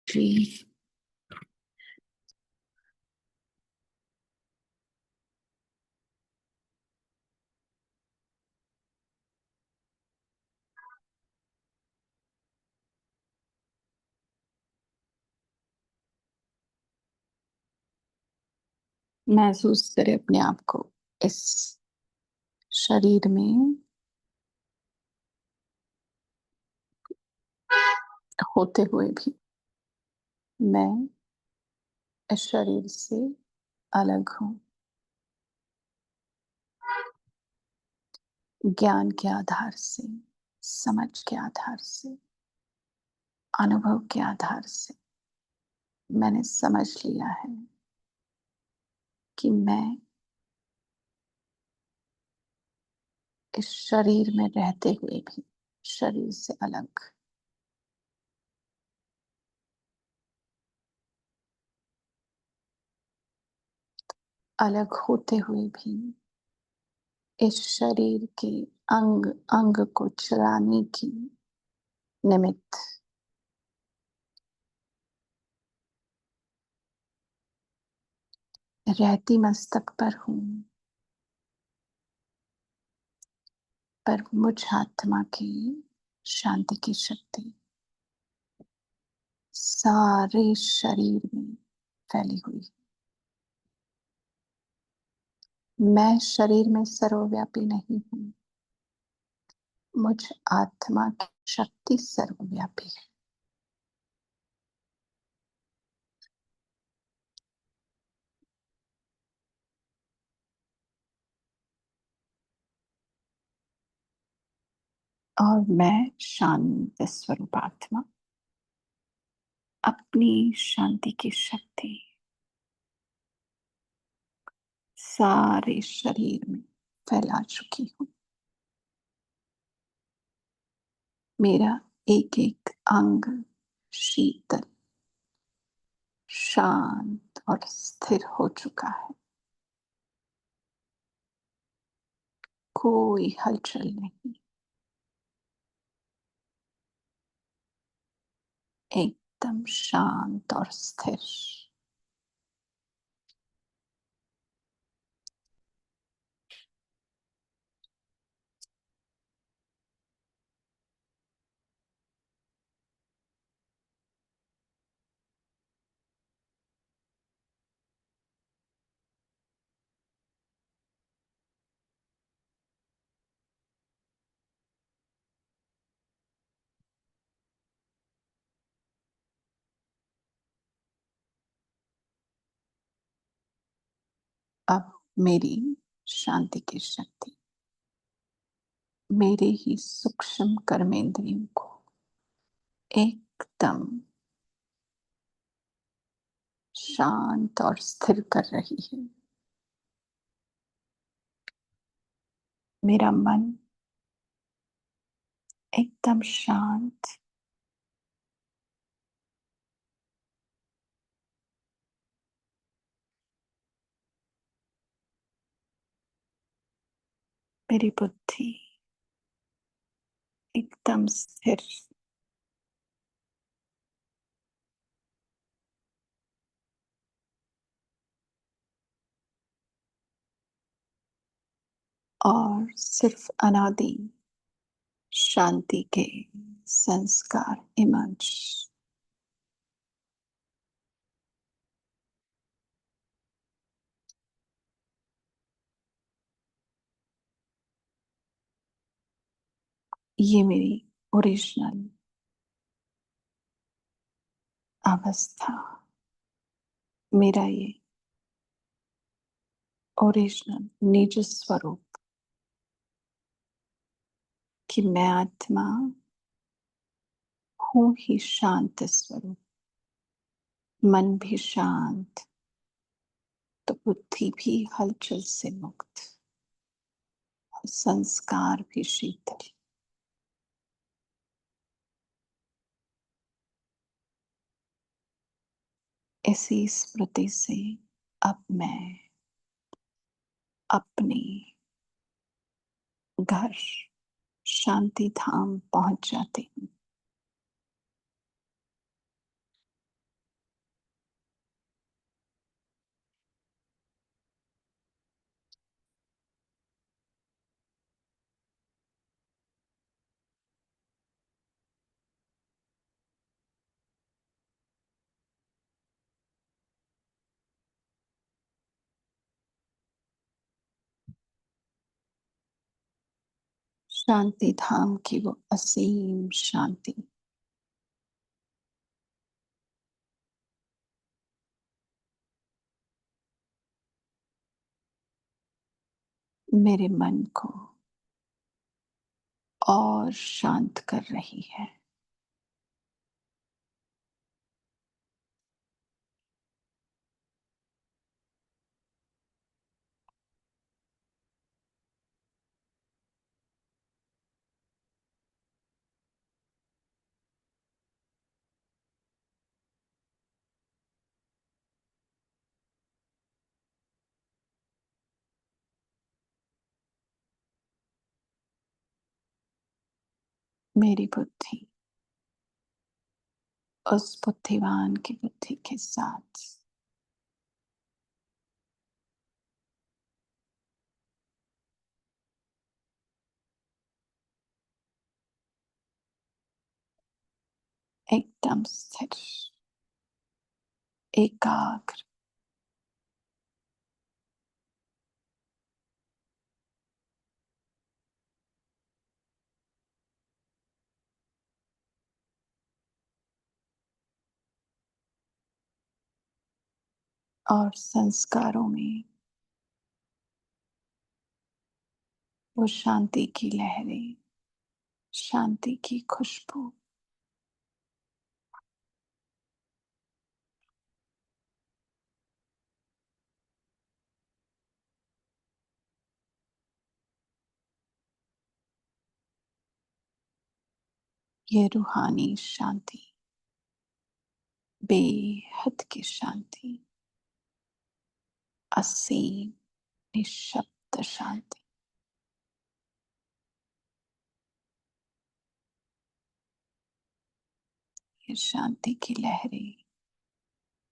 जी। महसूस करें अपने आप को इस शरीर में होते हुए भी। मैं इस शरीर से अलग हूँ। ज्ञान के आधार से, समझ के आधार से, अनुभव के आधार से मैंने समझ लिया है कि मैं इस शरीर में रहते हुए भी शरीर से अलग, अलग होते हुए भी इस शरीर के अंग अंग को चलाने की निमित्त रहती मस्तक पर हूँ। पर मुझ आत्मा की शांति की शक्ति सारे शरीर में फैली हुई है। मैं शरीर में सर्वव्यापी नहीं हूँ। मुझ आत्मा की शक्ति सर्वव्यापी है। और मैं शांत स्वरूप आत्मा अपनी शांति की शक्ति सारे शरीर में फैला चुकी हूँ। मेरा एक एक अंग शीतल, शांत और स्थिर हो चुका है। कोई हलचल नहीं, एकदम शांत और स्थिर। अब मेरी शांति की शक्ति मेरे ही सूक्ष्म कर्मेंद्रियों को एकदम शांत और स्थिर कर रही है। मेरा मन एकदम शांत, मेरी बुद्धि एकदम स्थिर, और सिर्फ अनादि शांति के संस्कार इमर्ज। ये मेरी ओरिजिनल अवस्था, मेरा ये ओरिजिनल निज स्वरूप कि मैं आत्मा हूं ही शांत स्वरूप। मन भी शांत तो बुद्धि भी हलचल से मुक्त, संस्कार भी शीतल। इसी स्मृति से अब मैं अपने घर शांति धाम पहुंच जाती हूँ। शांति धाम की वो असीम शांति मेरे मन को और शांत कर रही है। मेरी बुद्धि उस बुद्धिमान की बुद्धि के साथ एकदम स्थिर, एकाग्र और संस्कारों में वो शांति की लहरें, शांति की खुशबू ये रूहानी शांति, बेहद की शांति, असीम निशब्द शांति, ये शांति की लहरें,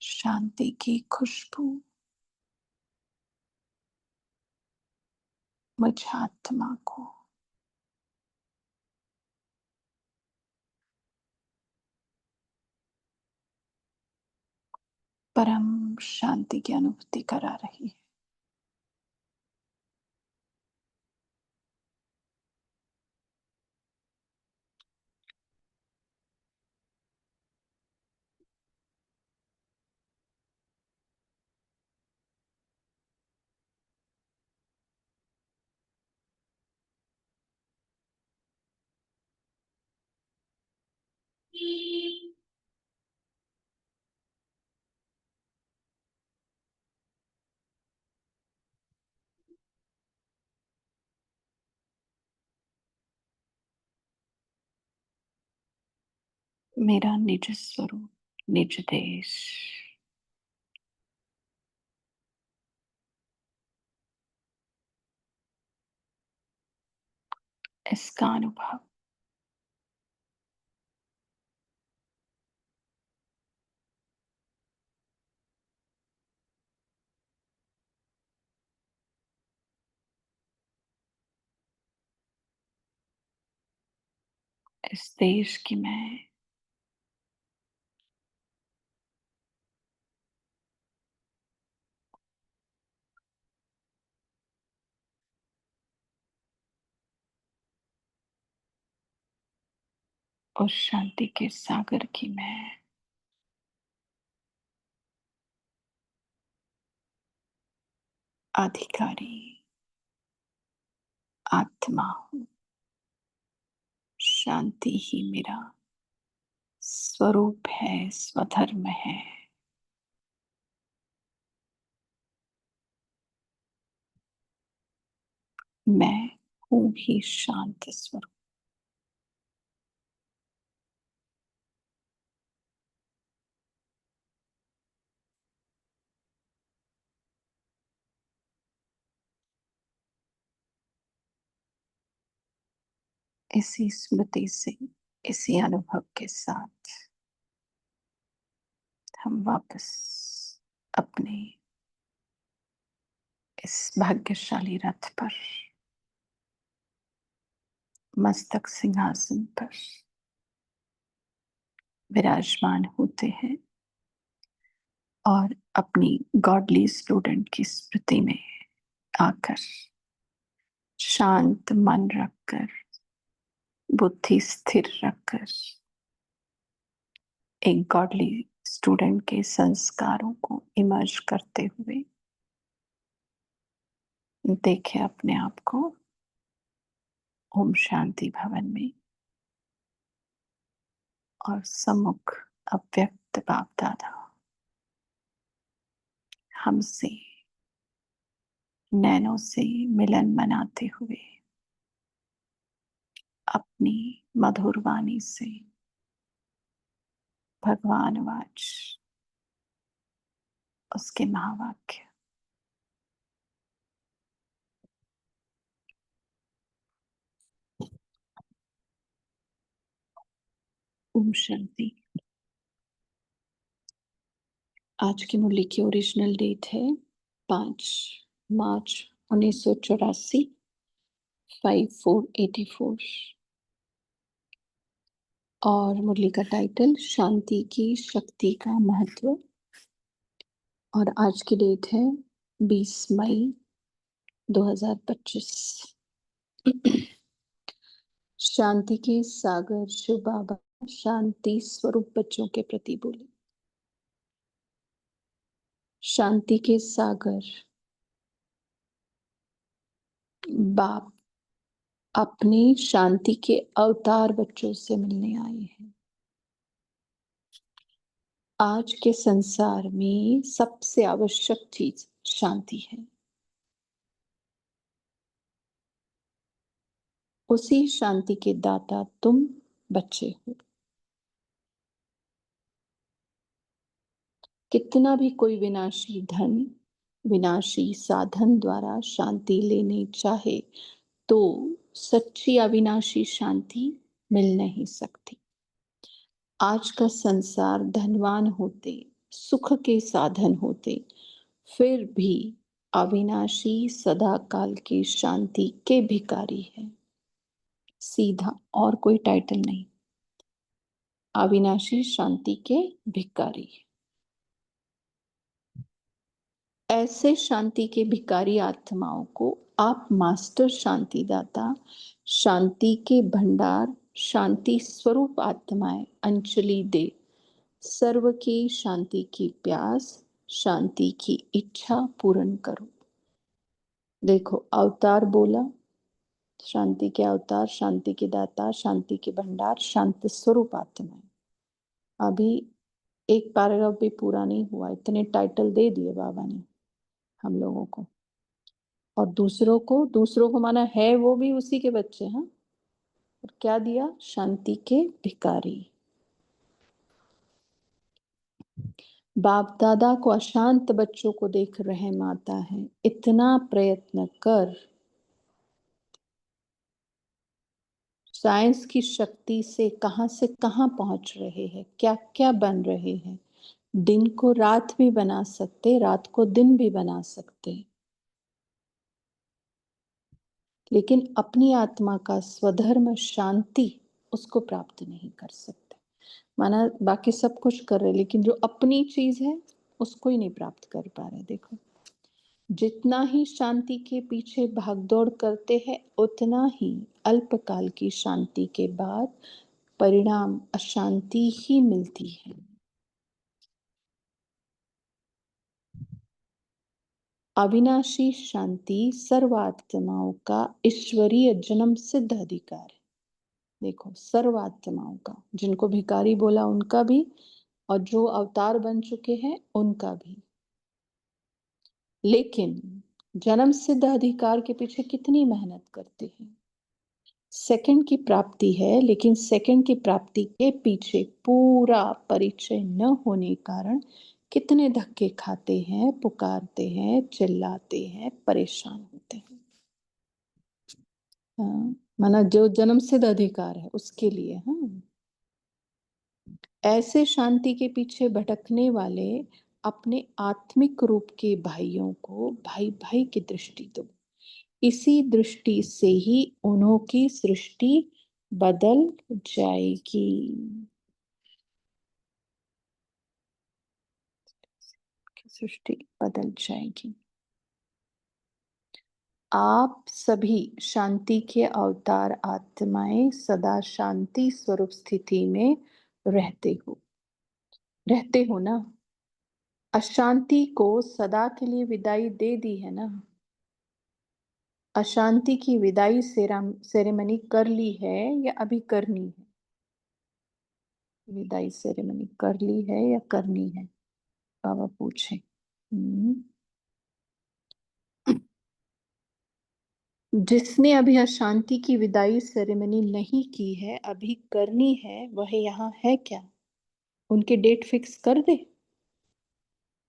शांति की खुशबू मुझ आत्मा को परम शांति की अनुभूति करा रही है। मेरा निज स्वरूप, निज देश, इसका अनुभव इस देश की मैं, उस शांति के सागर की मैं अधिकारी आत्मा हूँ। शांति ही मेरा स्वरूप है, स्वधर्म है। मैं हूँ ही शांत स्वरूप। इसी स्मृति से, इसी अनुभव के साथ हम वापस अपने इस भाग्यशाली रथ पर, मस्तक सिंहासन पर विराजमान होते हैं और अपनी गॉडली स्टूडेंट की स्मृति में आकर शांत मन रखकर बुद्धि स्थिर रखकर एक गॉडली स्टूडेंट के संस्कारों को इमर्ज करते हुए देखे अपने आप को ओम शांति भवन में और सम्मुख अव्यक्त बाप दादा हमसे नैनों से मिलन मनाते हुए अपनी मधुर वाणी से भगवान वाच उसके महावाक्य ओम शांति। आज की मुरली की ओरिजिनल डेट है 5 मार्च 1984 5484 और मुरली का टाइटल शांति की शक्ति का महत्व। और आज की डेट है 20 मई 2025। शांति के सागर शिव बाबा शांति स्वरूप बच्चों के प्रति बोले। शांति के सागर बाप अपने शांति के अवतार बच्चों से मिलने आए हैं। आज के संसार में सबसे आवश्यक चीज शांति है। उसी शांति के दाता तुम बच्चे हो। कितना भी कोई विनाशी धन विनाशी साधन द्वारा शांति लेने चाहे तो सच्ची अविनाशी शांति मिल नहीं सकती। आज का संसार धनवान होते सुख के साधन होते फिर भी अविनाशी सदा काल की शांति के भिखारी है। सीधा और कोई टाइटल नहीं, अविनाशी शांति के भिखारी। ऐसे शांति के भिखारी आत्माओं को आप मास्टर शांतिदाता शांति के भंडार शांति स्वरूप आत्माएं अंजलि दे सर्व की शांति की प्यास शांति की इच्छा पूर्ण करो। देखो अवतार बोला, शांति के अवतार शांति के दाता शांति के भंडार शांति स्वरूप आत्माएं। अभी एक पैराग्राफ भी पूरा नहीं हुआ, इतने टाइटल दे दिए बाबा ने हम लोगों को। और दूसरों को माना है वो भी उसी के बच्चे। हाँ, और क्या दिया? शांति के भिखारी। बाप दादा को अशांत बच्चों को देख रहम आता है। इतना प्रयत्न कर साइंस की शक्ति से कहां पहुंच रहे हैं, क्या क्या बन रहे हैं। दिन को रात भी बना सकते, रात को दिन भी बना सकते, लेकिन अपनी आत्मा का स्वधर्म शांति उसको प्राप्त नहीं कर सकते। माना बाकी सब कुछ कर रहे लेकिन जो अपनी चीज है उसको ही नहीं प्राप्त कर पा रहे। देखो जितना ही शांति के पीछे भागदौड़ करते हैं उतना ही अल्पकाल की शांति के बाद परिणाम अशांति ही मिलती है। अविनाशी शांति सर्वात्माओं का ईश्वरीय जन्म सिद्ध अधिकार है। देखो सर्वात्माओं का, जिनको भिखारी बोला उनका भी और जो अवतार बन चुके हैं उनका भी। लेकिन जन्म सिद्ध अधिकार के पीछे कितनी मेहनत करते हैं। सेकंड की प्राप्ति है लेकिन सेकंड की प्राप्ति के पीछे पूरा परिचय न होने कारण कितने धक्के खाते हैं, पुकारते हैं, चिल्लाते हैं, परेशान होते हैं। हाँ, माना जो जन्म सिद्ध अधिकार है उसके लिए। हाँ, ऐसे शांति के पीछे भटकने वाले अपने आत्मिक रूप के भाइयों को भाई भाई की दृष्टि दो। इसी दृष्टि से ही उन्हों की सृष्टि बदल जाएगी। सृष्टि बदल जाएगी। आप सभी शांति के अवतार आत्माएं सदा शांति स्वरूप स्थिति में रहते हो ना। अशांति को सदा के लिए विदाई दे दी है ना। अशांति की विदाई सेरेमनी कर ली है या अभी करनी है? विदाई सेरेमनी कर ली है या करनी है? बाबा पूछे। जिसने अभी अशांति की विदाई सेरेमनी नहीं की है, अभी करनी है, वह यहाँ है क्या? उनके डेट फिक्स कर दे।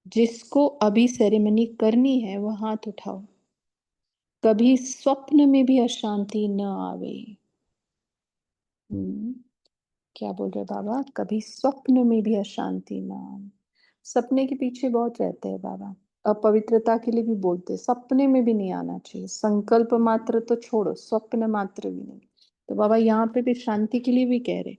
जिसको अभी सेरेमनी करनी है वो हाथ उठाओ। कभी स्वप्न में भी अशांति न आवे। क्या बोल रहे बाबा? कभी स्वप्न में भी अशांति न आवे। सपने के पीछे बहुत रहते हैं बाबा। अपवित्रता के लिए भी बोलते, सपने में भी नहीं आना चाहिए। संकल्प मात्र तो छोड़ो, स्वप्न मात्र भी नहीं। तो बाबा यहाँ पे भी शांति के लिए भी कह रहे,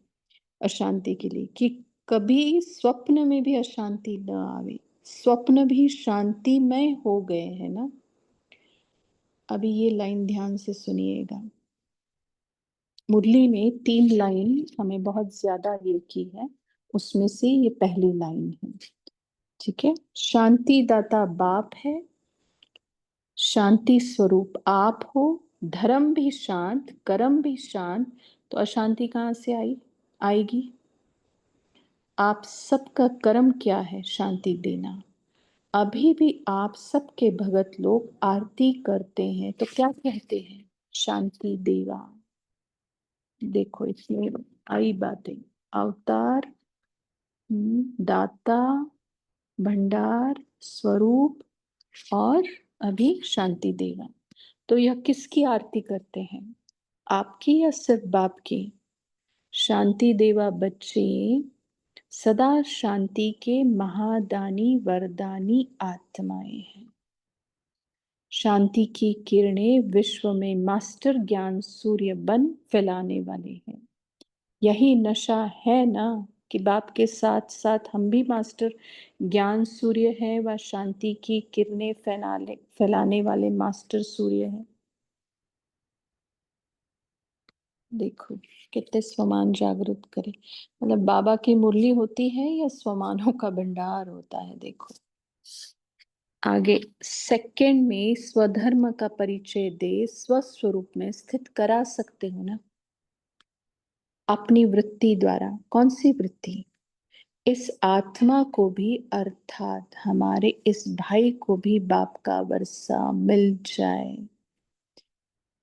अशांति के लिए, कि कभी स्वप्न में भी अशांति न आवे। स्वप्न भी शांतिमय हो गए हैं ना। अभी ये लाइन ध्यान से सुनिएगा। मुरली में 3 लाइन हमें बहुत ज्यादा ये की है, उसमें से ये पहली लाइन है। ठीक है। शांति दाता बाप है, शांति स्वरूप आप हो, धर्म भी शांत, कर्म भी शांत, तो अशांति कहाँ से आएगी? आप सबका कर्म क्या है? शांति देना। अभी भी आप सबके भगत लोग आरती करते हैं तो क्या कहते हैं? शांति देवा। देखो इसमें आई बातें, अवतार, दाता, भंडार, स्वरूप और अभी शांति देवा। तो यह किसकी आरती करते हैं? आपकी या सिर्फ बाप की? शांति देवा बच्चे सदा शांति के महादानी वरदानी आत्माएं हैं। शांति की किरणें विश्व में मास्टर ज्ञान सूर्य बन फैलाने वाले हैं। यही नशा है ना कि बाप के साथ साथ हम भी मास्टर ज्ञान सूर्य हैं व शांति की किरणें फैलाने वाले मास्टर सूर्य हैं। देखो कितने स्वमान जागृत करे। मतलब बाबा की मुरली होती है या स्वमानों का भंडार होता है। देखो आगे सेकंड में स्वधर्म का परिचय दे स्वस्वरूप में स्थित करा सकते हो ना अपनी वृत्ति द्वारा। कौन सी वृत्ति? इस आत्मा को भी अर्थात हमारे इस भाई को भी बाप का वर्षा मिल जाए।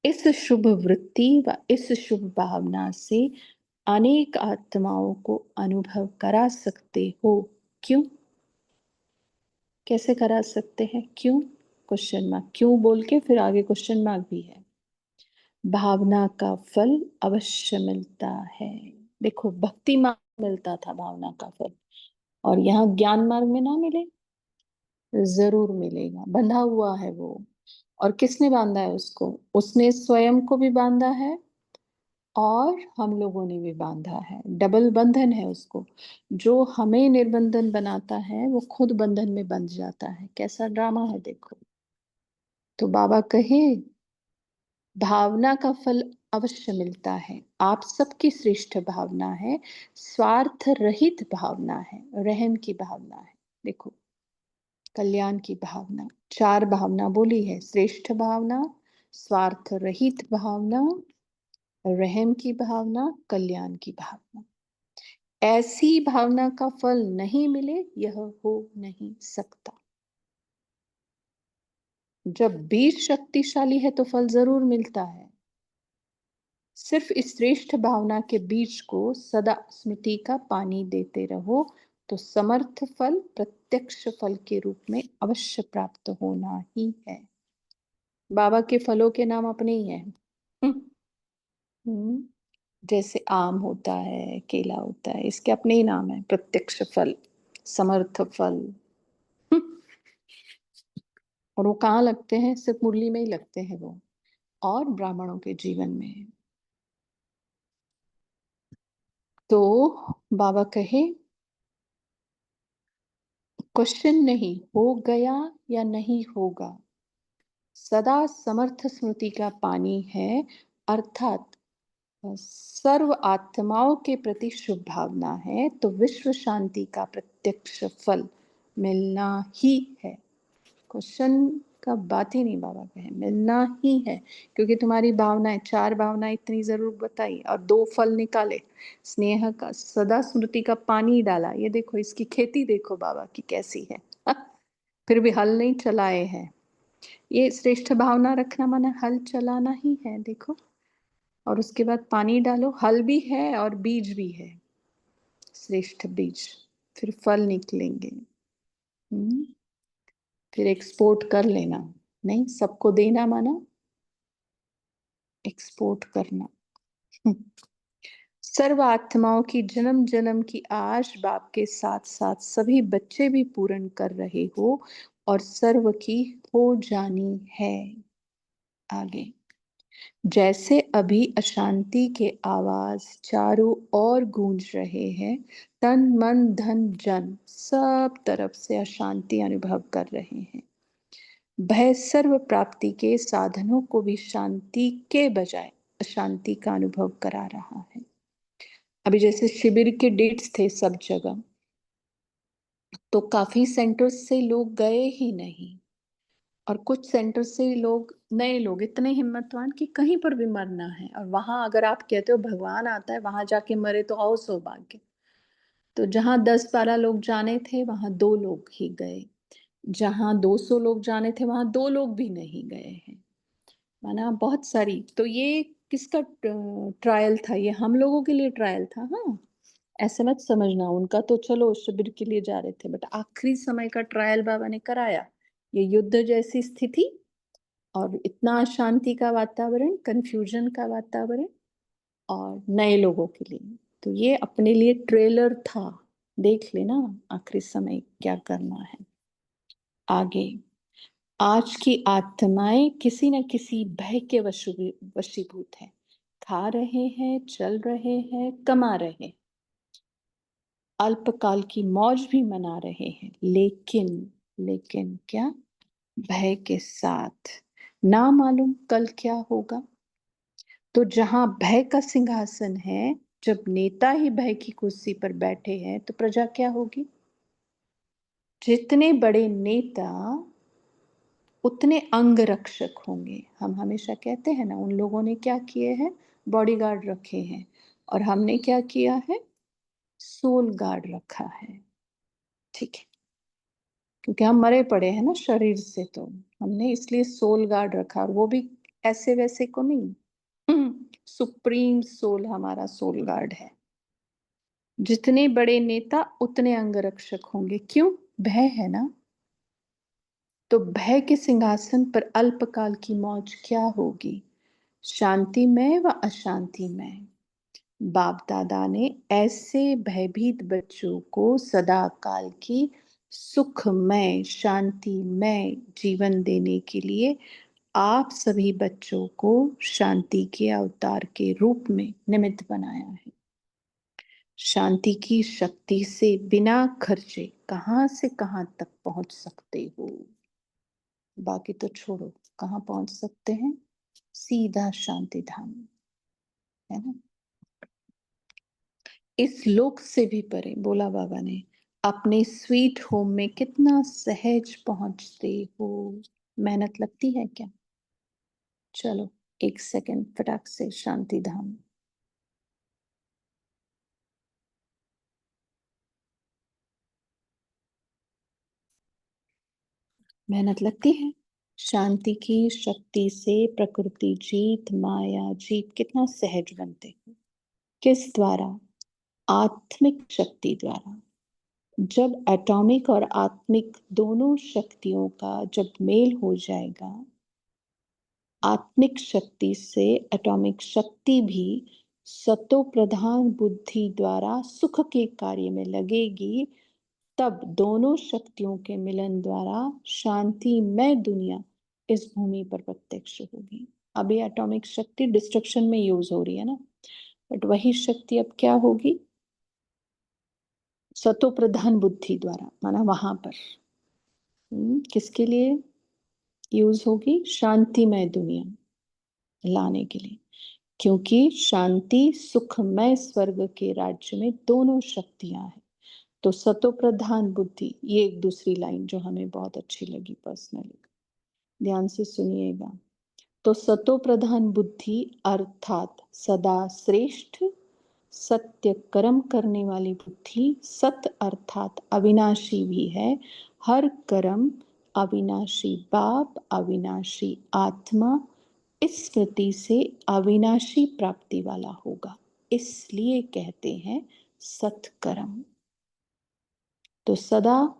इस शुभ वृत्ति व इस शुभ भावना से अनेक आत्माओं को अनुभव करा सकते हो। क्यों? कैसे करा सकते हैं? क्यों? Question mark. क्यों बोल के फिर आगे क्वेश्चन मार्क भी है। भावना का फल अवश्य मिलता है। देखो भक्ति मार्ग मिलता था भावना का फल, और यहाँ ज्ञान मार्ग में ना मिले? जरूर मिलेगा। बंधा हुआ है वो। और किसने बांधा है उसको? उसने स्वयं को भी बांधा है और हम लोगों ने भी बांधा है। डबल बंधन है उसको। जो हमें निर्बंधन बनाता है वो खुद बंधन में बंध जाता है। कैसा ड्रामा है देखो। तो बाबा कहे भावना का फल अवश्य मिलता है। आप सबकी श्रेष्ठ भावना है, स्वार्थ रहित भावना है, रहम की भावना है। देखो कल्याण की भावना, 4 भावना बोली है। श्रेष्ठ भावना, स्वार्थ रहित भावना, रहम की भावना, कल्याण की भावना। ऐसी भावना का फल नहीं मिले यह हो नहीं सकता। जब बीज शक्तिशाली है तो फल जरूर मिलता है। सिर्फ इस श्रेष्ठ भावना के बीज को सदा स्मृति का पानी देते रहो तो समर्थ फल प्रत्यक्ष फल के रूप में अवश्य प्राप्त होना ही है। बाबा के फलों के नाम अपने ही हैं। हम्म, जैसे आम होता है, केला होता है, इसके अपने ही नाम है। प्रत्यक्ष फल, समर्थ फल। और वो कहाँ लगते हैं? सिर्फ मुरली में ही लगते हैं वो, और ब्राह्मणों के जीवन में। तो बाबा कहे क्वेश्चन नहीं हो गया या नहीं होगा, सदा समर्थ स्मृति का पानी है, अर्थात सर्व आत्माओं के प्रति शुभ भावना है, तो विश्व शांति का प्रत्यक्ष फल मिलना ही है। क्वेश्चन का बात ही नहीं बाबा कहे, मिलना ही है, क्योंकि तुम्हारी भावनाएं, 4 भावनाएं इतनी जरूर बताई और 2 फल निकाले। स्नेह का, सदा स्मृति का पानी डाला, ये देखो इसकी खेती देखो बाबा की कैसी है। फिर भी हल नहीं चलाए हैं। ये श्रेष्ठ भावना रखना माना हल चलाना ही है, देखो। और उसके बाद पानी डालो, हल भी है और बीज भी है, श्रेष्ठ बीज, फिर फल निकलेंगे। फिर एक्सपोर्ट कर लेना, नहीं सबको देना माना एक्सपोर्ट करना। सर्व आत्माओं की जन्म जन्म की आश बाप के साथ साथ सभी बच्चे भी पूर्ण कर रहे हो और सर्व की हो जानी है। आगे, जैसे अभी अशांति के आवाज चारों ओर गूंज रहे हैं, तन मन धन जन सब तरफ से अशांति अनुभव कर रहे हैं। भय सर्व प्राप्ति के साधनों को भी शांति के बजाय अशांति का अनुभव करा रहा है। अभी जैसे शिविर के डेट्स थे सब जगह, तो काफी सेंटर्स से लोग गए ही नहीं, और कुछ सेंटर से लोग, नए लोग इतने हिम्मतवान कि कहीं पर भी मरना है, और वहां अगर आप कहते हो भगवान आता है, वहां जाके मरे तो और सौभाग्य। तो जहां 10-12 लोग जाने थे वहां 2 लोग ही गए, जहां 200 लोग जाने थे वहां 2 लोग भी नहीं गए हैं, माना बहुत सारी। तो ये किसका ट्रायल था? ये हम लोगों के लिए ट्रायल था। हाँ, ऐसे मत समझना, उनका तो चलो शिविर के लिए जा रहे थे, बट आखिरी समय का ट्रायल बाबा ने कराया। ये युद्ध जैसी स्थिति और इतना अशांति का वातावरण, कंफ्यूजन का वातावरण, और नए लोगों के लिए, तो ये अपने लिए ट्रेलर था। देख लेना आखिरी समय क्या करना है। आगे, आज की आत्माएं किसी न किसी भय के वशीभूत हैं, खा रहे हैं, चल रहे हैं, कमा रहे हैं, अल्पकाल की मौज भी मना रहे हैं, लेकिन लेकिन क्या? भय के साथ, ना मालूम कल क्या होगा। तो जहां भय का सिंहासन है, जब नेता ही भय की कुर्सी पर बैठे हैं, तो प्रजा क्या होगी? जितने बड़े नेता उतने अंग रक्षक होंगे। हम हमेशा कहते हैं ना, उन लोगों ने क्या किए हैं? बॉडीगार्ड रखे हैं, और हमने क्या किया है? सोल गार्ड रखा है। ठीक है, क्योंकि हम मरे पड़े हैं ना शरीर से, तो हमने इसलिए सोल गार्ड रखा, और वो भी ऐसे वैसे को नहीं। सुप्रीम सोल हमारा सोल गार्ड है। जितने बड़े नेता उतने अंगरक्षक होंगे, क्यों? भय है ना। तो भय के सिंहासन पर अल्पकाल की मौज क्या होगी? शांतिमय व अशांतिमय। बाप दादा ने ऐसे भयभीत बच्चों को सदा काल की सुखमय शांतिमय जीवन देने के लिए आप सभी बच्चों को शांति के अवतार के रूप में निमित्त बनाया है। शांति की शक्ति से बिना खर्चे कहां से कहां तक पहुंच सकते हो? बाकी तो छोड़ो, कहां पहुंच सकते हैं? सीधा शांति धाम, है ना। इस लोक से भी परे, बोला बाबा ने, अपने स्वीट होम में कितना सहज पहुंचते हो। मेहनत लगती है क्या? चलो 1 सेकंड फटाक से शांति धाम। मेहनत लगती है। शांति की शक्ति से प्रकृति जीत, माया जीत कितना सहज बनते हो। किस द्वारा? आत्मिक शक्ति द्वारा। जब एटॉमिक और आत्मिक दोनों शक्तियों का जब मेल हो जाएगा, आत्मिक शक्ति से एटॉमिक शक्ति भी सतो प्रधान बुद्धि द्वारा सुख के कार्य में लगेगी, तब दोनों शक्तियों के मिलन द्वारा शांतिमय दुनिया इस भूमि पर प्रत्यक्ष होगी। अभी एटॉमिक शक्ति डिस्ट्रक्शन में यूज हो रही है ना, बट वही शक्ति अब क्या होगी? सतो प्रधान बुद्धि द्वारा, माना वहां पर किसके लिए? यूज होगी शांतिमय दुनिया लाने के लिए, क्योंकि शांति सुखमय स्वर्ग के राज्य में दोनों शक्तियां हैं। तो सतो प्रधान बुद्धि, ये एक दूसरी लाइन जो हमें बहुत अच्छी लगी पर्सनली, ध्यान से सुनिएगा। तो सतो प्रधान बुद्धि अर्थात सदा श्रेष्ठ सत्य कर्म करने वाली बुद्धि, सत अर्थात अविनाशी भी है, हर कर्म अविनाशी बाप, अविनाशी आत्मा, इस स्मृति से अविनाशी प्राप्ति वाला होगा, इसलिए कहते हैं सत्कर्म। तो सदा,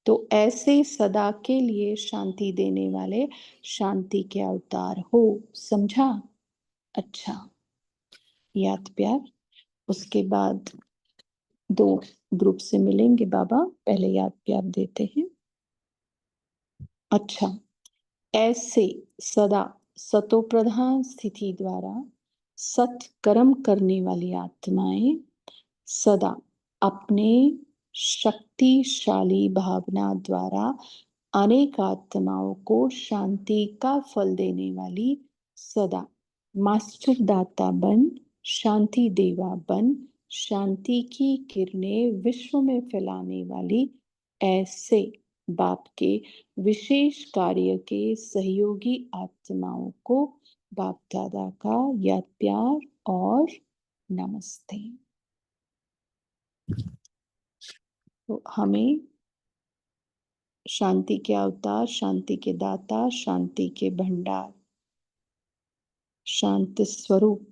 तो ऐसे सदा के लिए शांति देने वाले शांति के अवतार हो, समझा? अच्छा, याद प्यार। उसके बाद दो ग्रुप से मिलेंगे बाबा, पहले याद प्यार देते हैं। अच्छा, ऐसे सदा सतो प्रधान स्थिति द्वारा सत्कर्म करने वाली आत्माएं सदा अपने शक्तिशाली भावना द्वारा अनेक आत्माओं को शांति का फल देने वाली सदा मास्टर दाता बन, शांति देवा बन, शांति की किरणें विश्व में फैलाने वाली ऐसे बाप के विशेष कार्य के सहयोगी आत्माओं को बाप दादा का याद प्यार और नमस्ते। तो हमें शांति के अवतार, शांति के दाता, शांति के भंडार, शांति स्वरूप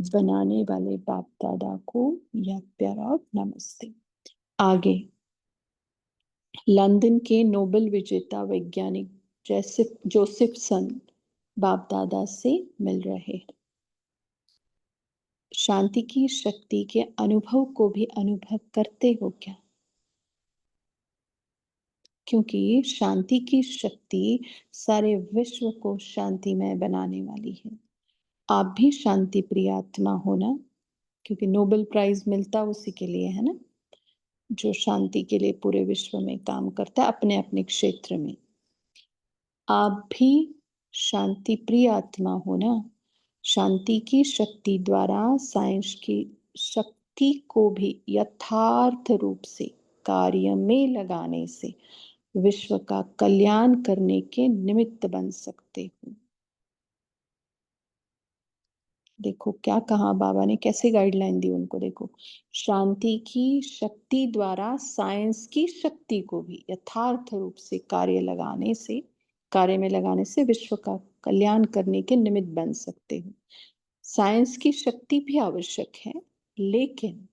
बनाने वाले बाप दादा को याद प्यार और नमस्ते। आगे लंदन के नोबेल विजेता वैज्ञानिक जोसेफसन बाप दादा से मिल रहे हैं। शांति की शक्ति के अनुभव को भी अनुभव करते हो क्या? क्योंकि शांति की शक्ति सारे विश्व को शांतिमय बनाने वाली है। आप भी शांति प्रिय आत्मा हो ना, क्योंकि नोबेल प्राइज मिलता उसी के लिए है ना, जो शांति के लिए पूरे विश्व में काम करता है अपने अपने क्षेत्र में। आप भी शांति प्रिय आत्मा हो ना। शांति की शक्ति द्वारा साइंस की शक्ति को भी यथार्थ रूप से कार्य में लगाने से विश्व का कल्याण करने के निमित्त बन सकते हो। देखो क्या कहा बाबा ने, कैसे गाइडलाइन दी उनको। देखो, शांति की शक्ति द्वारा साइंस की शक्ति को भी यथार्थ रूप से कार्य में लगाने से विश्व का कल्याण करने के निमित्त बन सकते हो। साइंस की शक्ति भी आवश्यक है, लेकिन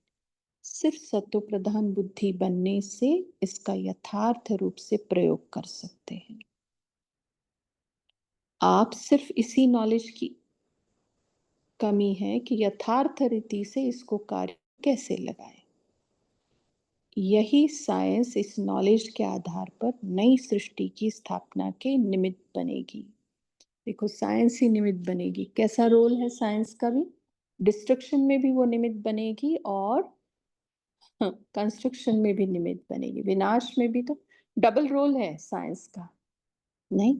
सिर्फ सत्व प्रधान बुद्धि बनने से इसका यथार्थ रूप से प्रयोग कर सकते हैं। आप सिर्फ इसी नॉलेज की कमी है कि यथार्थ रीति से इसको कार्य कैसे लगाएं। यही साइंस इस नॉलेज के आधार पर नई सृष्टि की स्थापना के निमित्त बनेगी। देखो, साइंस ही निमित्त बनेगी। कैसा रोल है साइंस का भी? डिस्ट्रक्शन में भी वो निमित्त बनेगी और कंस्ट्रक्शन में भी निमित्त बनेगी, विनाश में भी। तो डबल रोल है साइंस का, नहीं?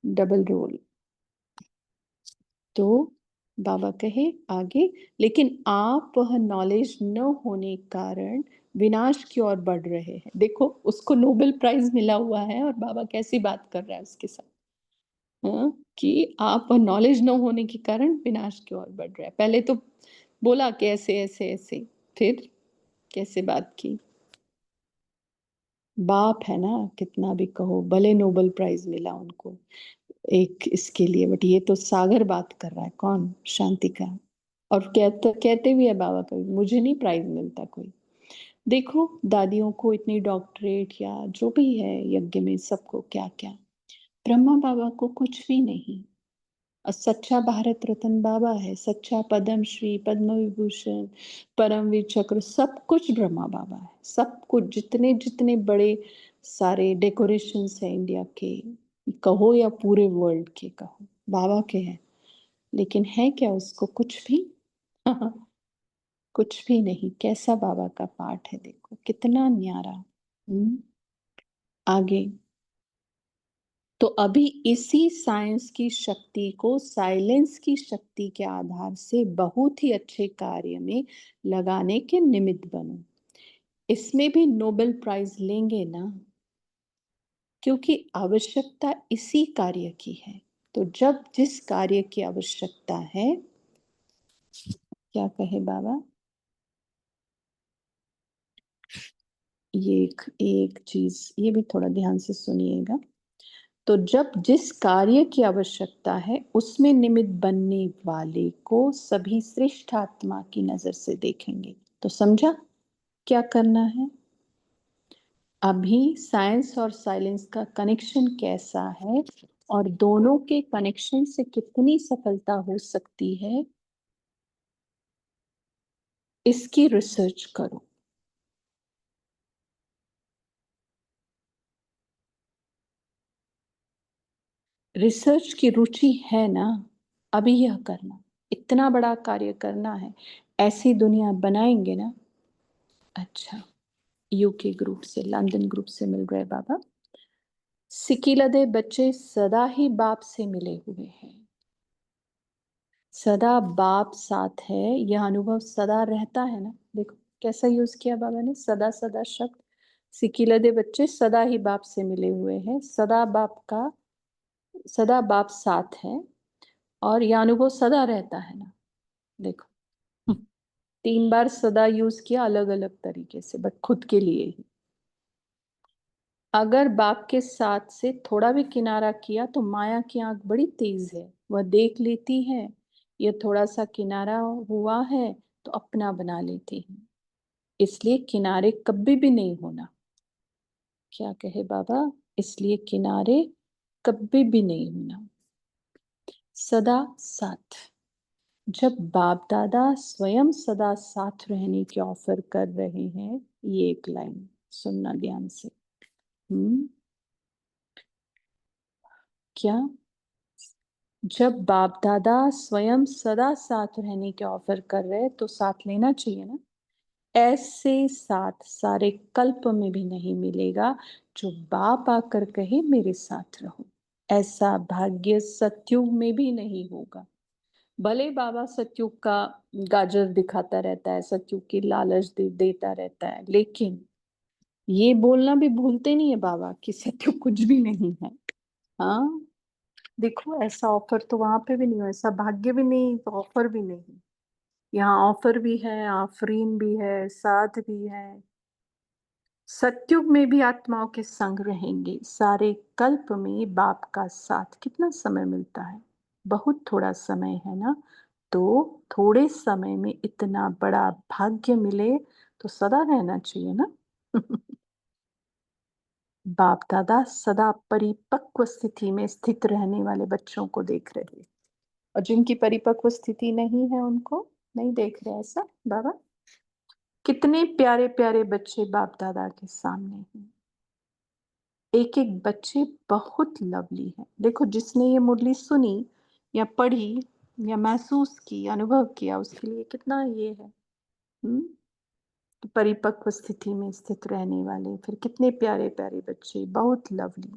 Double role. तो बाबा कहे आगे, लेकिन आप वह नॉलेज न होने कारण विनाश की ओर बढ़ रहे हैं। देखो, उसको नोबेल प्राइज मिला हुआ है और बाबा कैसी बात कर रहा है उसके साथ। हाँ, कि आप नॉलेज न होने के कारण विनाश की ओर बढ़ रहा है। पहले तो बोला कि ऐसे ऐसे ऐसे, फिर कैसे बात की। बाप है ना, कितना भी कहो, भले नोबेल प्राइज मिला उनको एक इसके लिए, बट ये तो सागर बात कर रहा है। कौन? शांति का। और कहते भी है बाबा, कभी मुझे नहीं प्राइज मिलता कोई। देखो, दादियों को इतनी डॉक्टरेट या जो भी है यज्ञ में, सबको क्या क्या, ब्रह्मा बाबा को कुछ भी नहीं। और सच्चा भारत रत्न बाबा है, सच्चा पद्म श्री, पद्म विभूषण, परमवीर चक्र, सब कुछ ब्रह्मा बाबा है। सब कुछ, जितने जितने बड़े सारे डेकोरेशंस है इंडिया के कहो या पूरे वर्ल्ड के कहो, बाबा के हैं। लेकिन है क्या उसको कुछ भी? कुछ भी नहीं। कैसा बाबा का पाठ है, देखो कितना न्यारा। आगे। तो अभी इसी साइंस की शक्ति को साइलेंस की शक्ति के आधार से बहुत ही अच्छे कार्य में लगाने के निमित्त बनो। इसमें भी नोबेल प्राइज लेंगे ना, क्योंकि आवश्यकता इसी कार्य की है। तो जब जिस कार्य की आवश्यकता है, क्या कहे बाबा, ये एक चीज ये भी थोड़ा ध्यान से सुनिएगा। तो जब जिस कार्य की आवश्यकता है उसमें निमित्त बनने वाले को सभी श्रेष्ठ आत्मा की नजर से देखेंगे। तो समझा क्या करना है? अभी साइंस और साइलेंस का कनेक्शन कैसा है और दोनों के कनेक्शन से कितनी सफलता हो सकती है, इसकी रिसर्च करो। रिसर्च की रुचि है ना, अभी यह करना, इतना बड़ा कार्य करना है, ऐसी दुनिया बनाएंगे ना। अच्छा, यूके ग्रुप से, लंदन ग्रुप से मिल रहे बाबा। सिकिलदे बच्चे सदा ही बाप से मिले हुए हैं, सदा बाप साथ है, यह अनुभव सदा रहता है ना। देखो कैसा यूज किया बाबा ने, सदा सदा शब्द। सिकिलदे बच्चे सदा ही बाप से मिले हुए हैं, सदा बाप का, सदा बाप साथ है, और यह अनुभव सदा रहता है ना। देखो 3 बार सदा यूज किया अलग अलग तरीके से, बट खुद के लिए ही। अगर बाप के साथ से थोड़ा भी किनारा किया तो माया की आंख बड़ी तेज है, वह देख लेती है ये थोड़ा सा किनारा हुआ है तो अपना बना लेती है। इसलिए किनारे कभी भी नहीं होना। क्या कहे बाबा, इसलिए किनारे कभी भी नहीं होना, सदा साथ। जब बाप दादा स्वयं सदा साथ रहने की ऑफर कर रहे हैं, ये एक लाइन सुनना ध्यान से। क्या, जब बाप दादा स्वयं सदा साथ रहने के ऑफर कर रहे हैं तो साथ लेना चाहिए ना। ऐसे साथ सारे कल्प में भी नहीं मिलेगा जो बाप आकर कहे मेरे साथ रहो। ऐसा भाग्य सतयुग में भी नहीं होगा। भले बाबा सतयुग का गाजर दिखाता रहता है, सतयुग की लालच देता रहता है, लेकिन ये बोलना भी भूलते नहीं है बाबा कि सतयुग कुछ भी नहीं है। हाँ, देखो ऐसा ऑफर तो वहां पे भी नहीं हो, ऐसा भाग्य भी नहीं तो ऑफर भी नहीं। यहाँ ऑफर भी है, आफरीन भी है, साथ भी है। सतयुग में भी आत्माओं के संग रहेंगे, सारे कल्प में बाप का साथ। कितना समय मिलता है, बहुत थोड़ा समय है ना। तो थोड़े समय में इतना बड़ा भाग्य मिले तो सदा रहना चाहिए ना। बाप दादा सदा परिपक्व स्थिति में स्थित रहने वाले बच्चों को देख रहे हैं, और जिनकी परिपक्व स्थिति नहीं है उनको नहीं देख रहे। ऐसा बाबा, कितने प्यारे प्यारे बच्चे बाप दादा के सामने हैं। एक एक बच्चे बहुत लवली है। देखो जिसने ये मुरली सुनी या पढ़ी या महसूस की, अनुभव किया, उसके लिए कितना ये है। परिपक्व स्थिति में स्थित रहने वाले, फिर कितने प्यारे प्यारे बच्चे, बहुत लवली।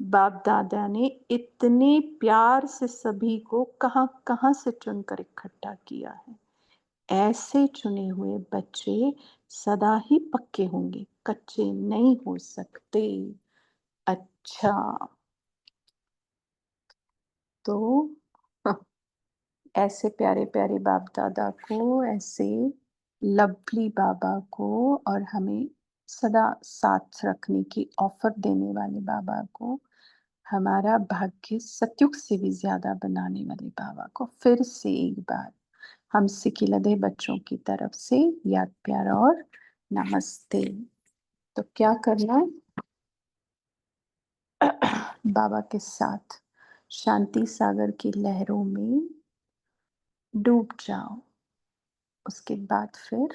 बाप दादा ने इतने प्यार से सभी को कहाँ कहाँ से चुनकर इकट्ठा किया है। ऐसे चुने हुए बच्चे सदा ही पक्के होंगे, कच्चे नहीं हो सकते। अच्छा, तो ऐसे प्यारे प्यारे बाप दादा को, ऐसे लवली बाबा को, और हमें सदा साथ रखने की ऑफर देने वाले बाबा को, हमारा भाग्य सतयुग से भी ज्यादा बनाने वाले बाबा को फिर से एक बार हम सिकिलधे बच्चों की तरफ से याद प्यार और नमस्ते। तो क्या करना है, बाबा के साथ शांति सागर की लहरों में डूब जाओ। उसके बाद फिर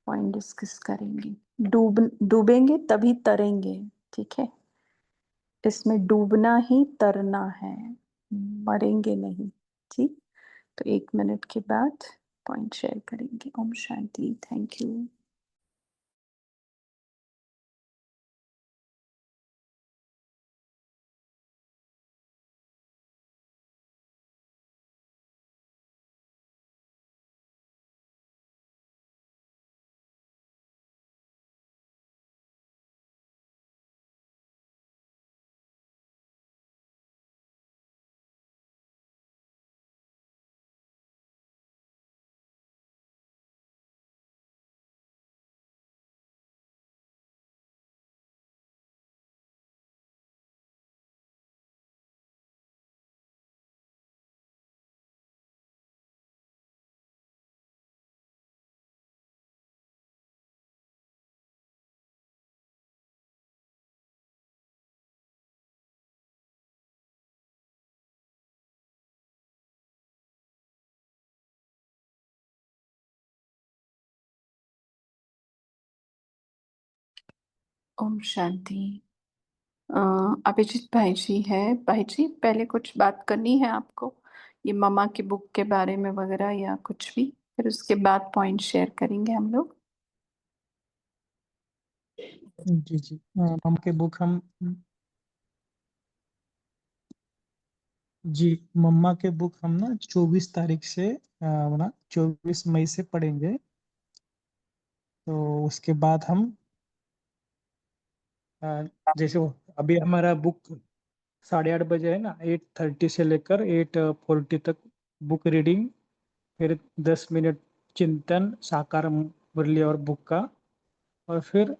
पॉइंट डिस्कस करेंगे। डूबेंगे तभी तरेंगे, ठीक है। इसमें डूबना ही तरना है, मरेंगे नहीं, ठीक। तो 1 मिनट के बाद पॉइंट शेयर करेंगे। ओम शांति, थैंक यू। ओम शांति। अभिजीत भाई जी है। भाई जी, पहले कुछ बात करनी है आपको, ये मम्मा की बुक के बारे में वगैरह या कुछ भी, फिर उसके बाद पॉइंट शेयर करेंगे हम लोग। जी जी। मम्मा के बुक हम जी मम्मा के बुक हम ना 24 तारीख से ना 24 मई से पढ़ेंगे। तो उसके बाद हम जैसे अभी हमारा बुक 8:30 बजे है ना, 8:30 से लेकर 8:40 तक बुक रीडिंग, फिर 10 मिनट चिंतन साकार मुरली और बुक का, और फिर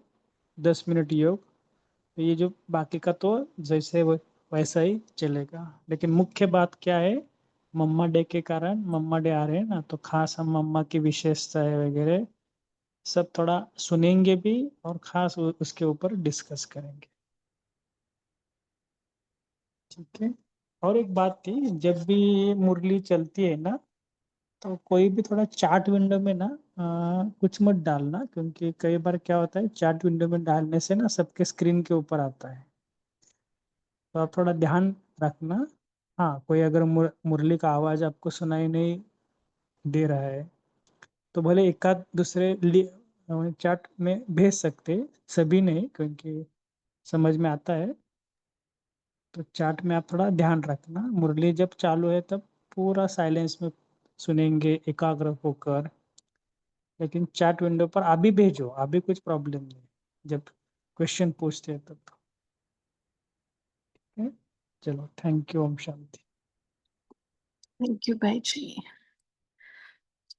10 मिनट योग। तो ये जो बाकी का तो जैसे वैसा ही चलेगा। लेकिन मुख्य बात क्या है, मम्मा डे के कारण, मम्मा डे आ रहे हैं ना, तो खास हम मम्मा की विशेषताएं वगैरह सब थोड़ा सुनेंगे भी, और खास उसके ऊपर डिस्कस करेंगे। ठीक है। और एक बात थी, जब भी मुरली चलती है ना, तो कोई भी थोड़ा चार्ट विंडो में ना कुछ मत डालना, क्योंकि कई बार क्या होता है, चार्ट विंडो में डालने से ना सबके स्क्रीन के ऊपर आता है। तो आप थोड़ा ध्यान रखना। हाँ, कोई अगर मुरली का आवाज आपको सुनाई नहीं दे रहा है, तो भले एक आध दूसरे चार्ट में भेज सकते, सभी नहीं, क्योंकि समझ में आता है। तो चार्ट में आप थोड़ा ध्यान रखना, मुरली जब चालू है तब पूरा साइलेंस में सुनेंगे एकाग्र होकर। लेकिन चैट विंडो पर अभी भेजो, अभी कुछ प्रॉब्लम नहीं, जब क्वेश्चन पूछते हैं तब। ठीक है? चलो, थैंक यू। ओम शांति। थैंक यू भाई जी।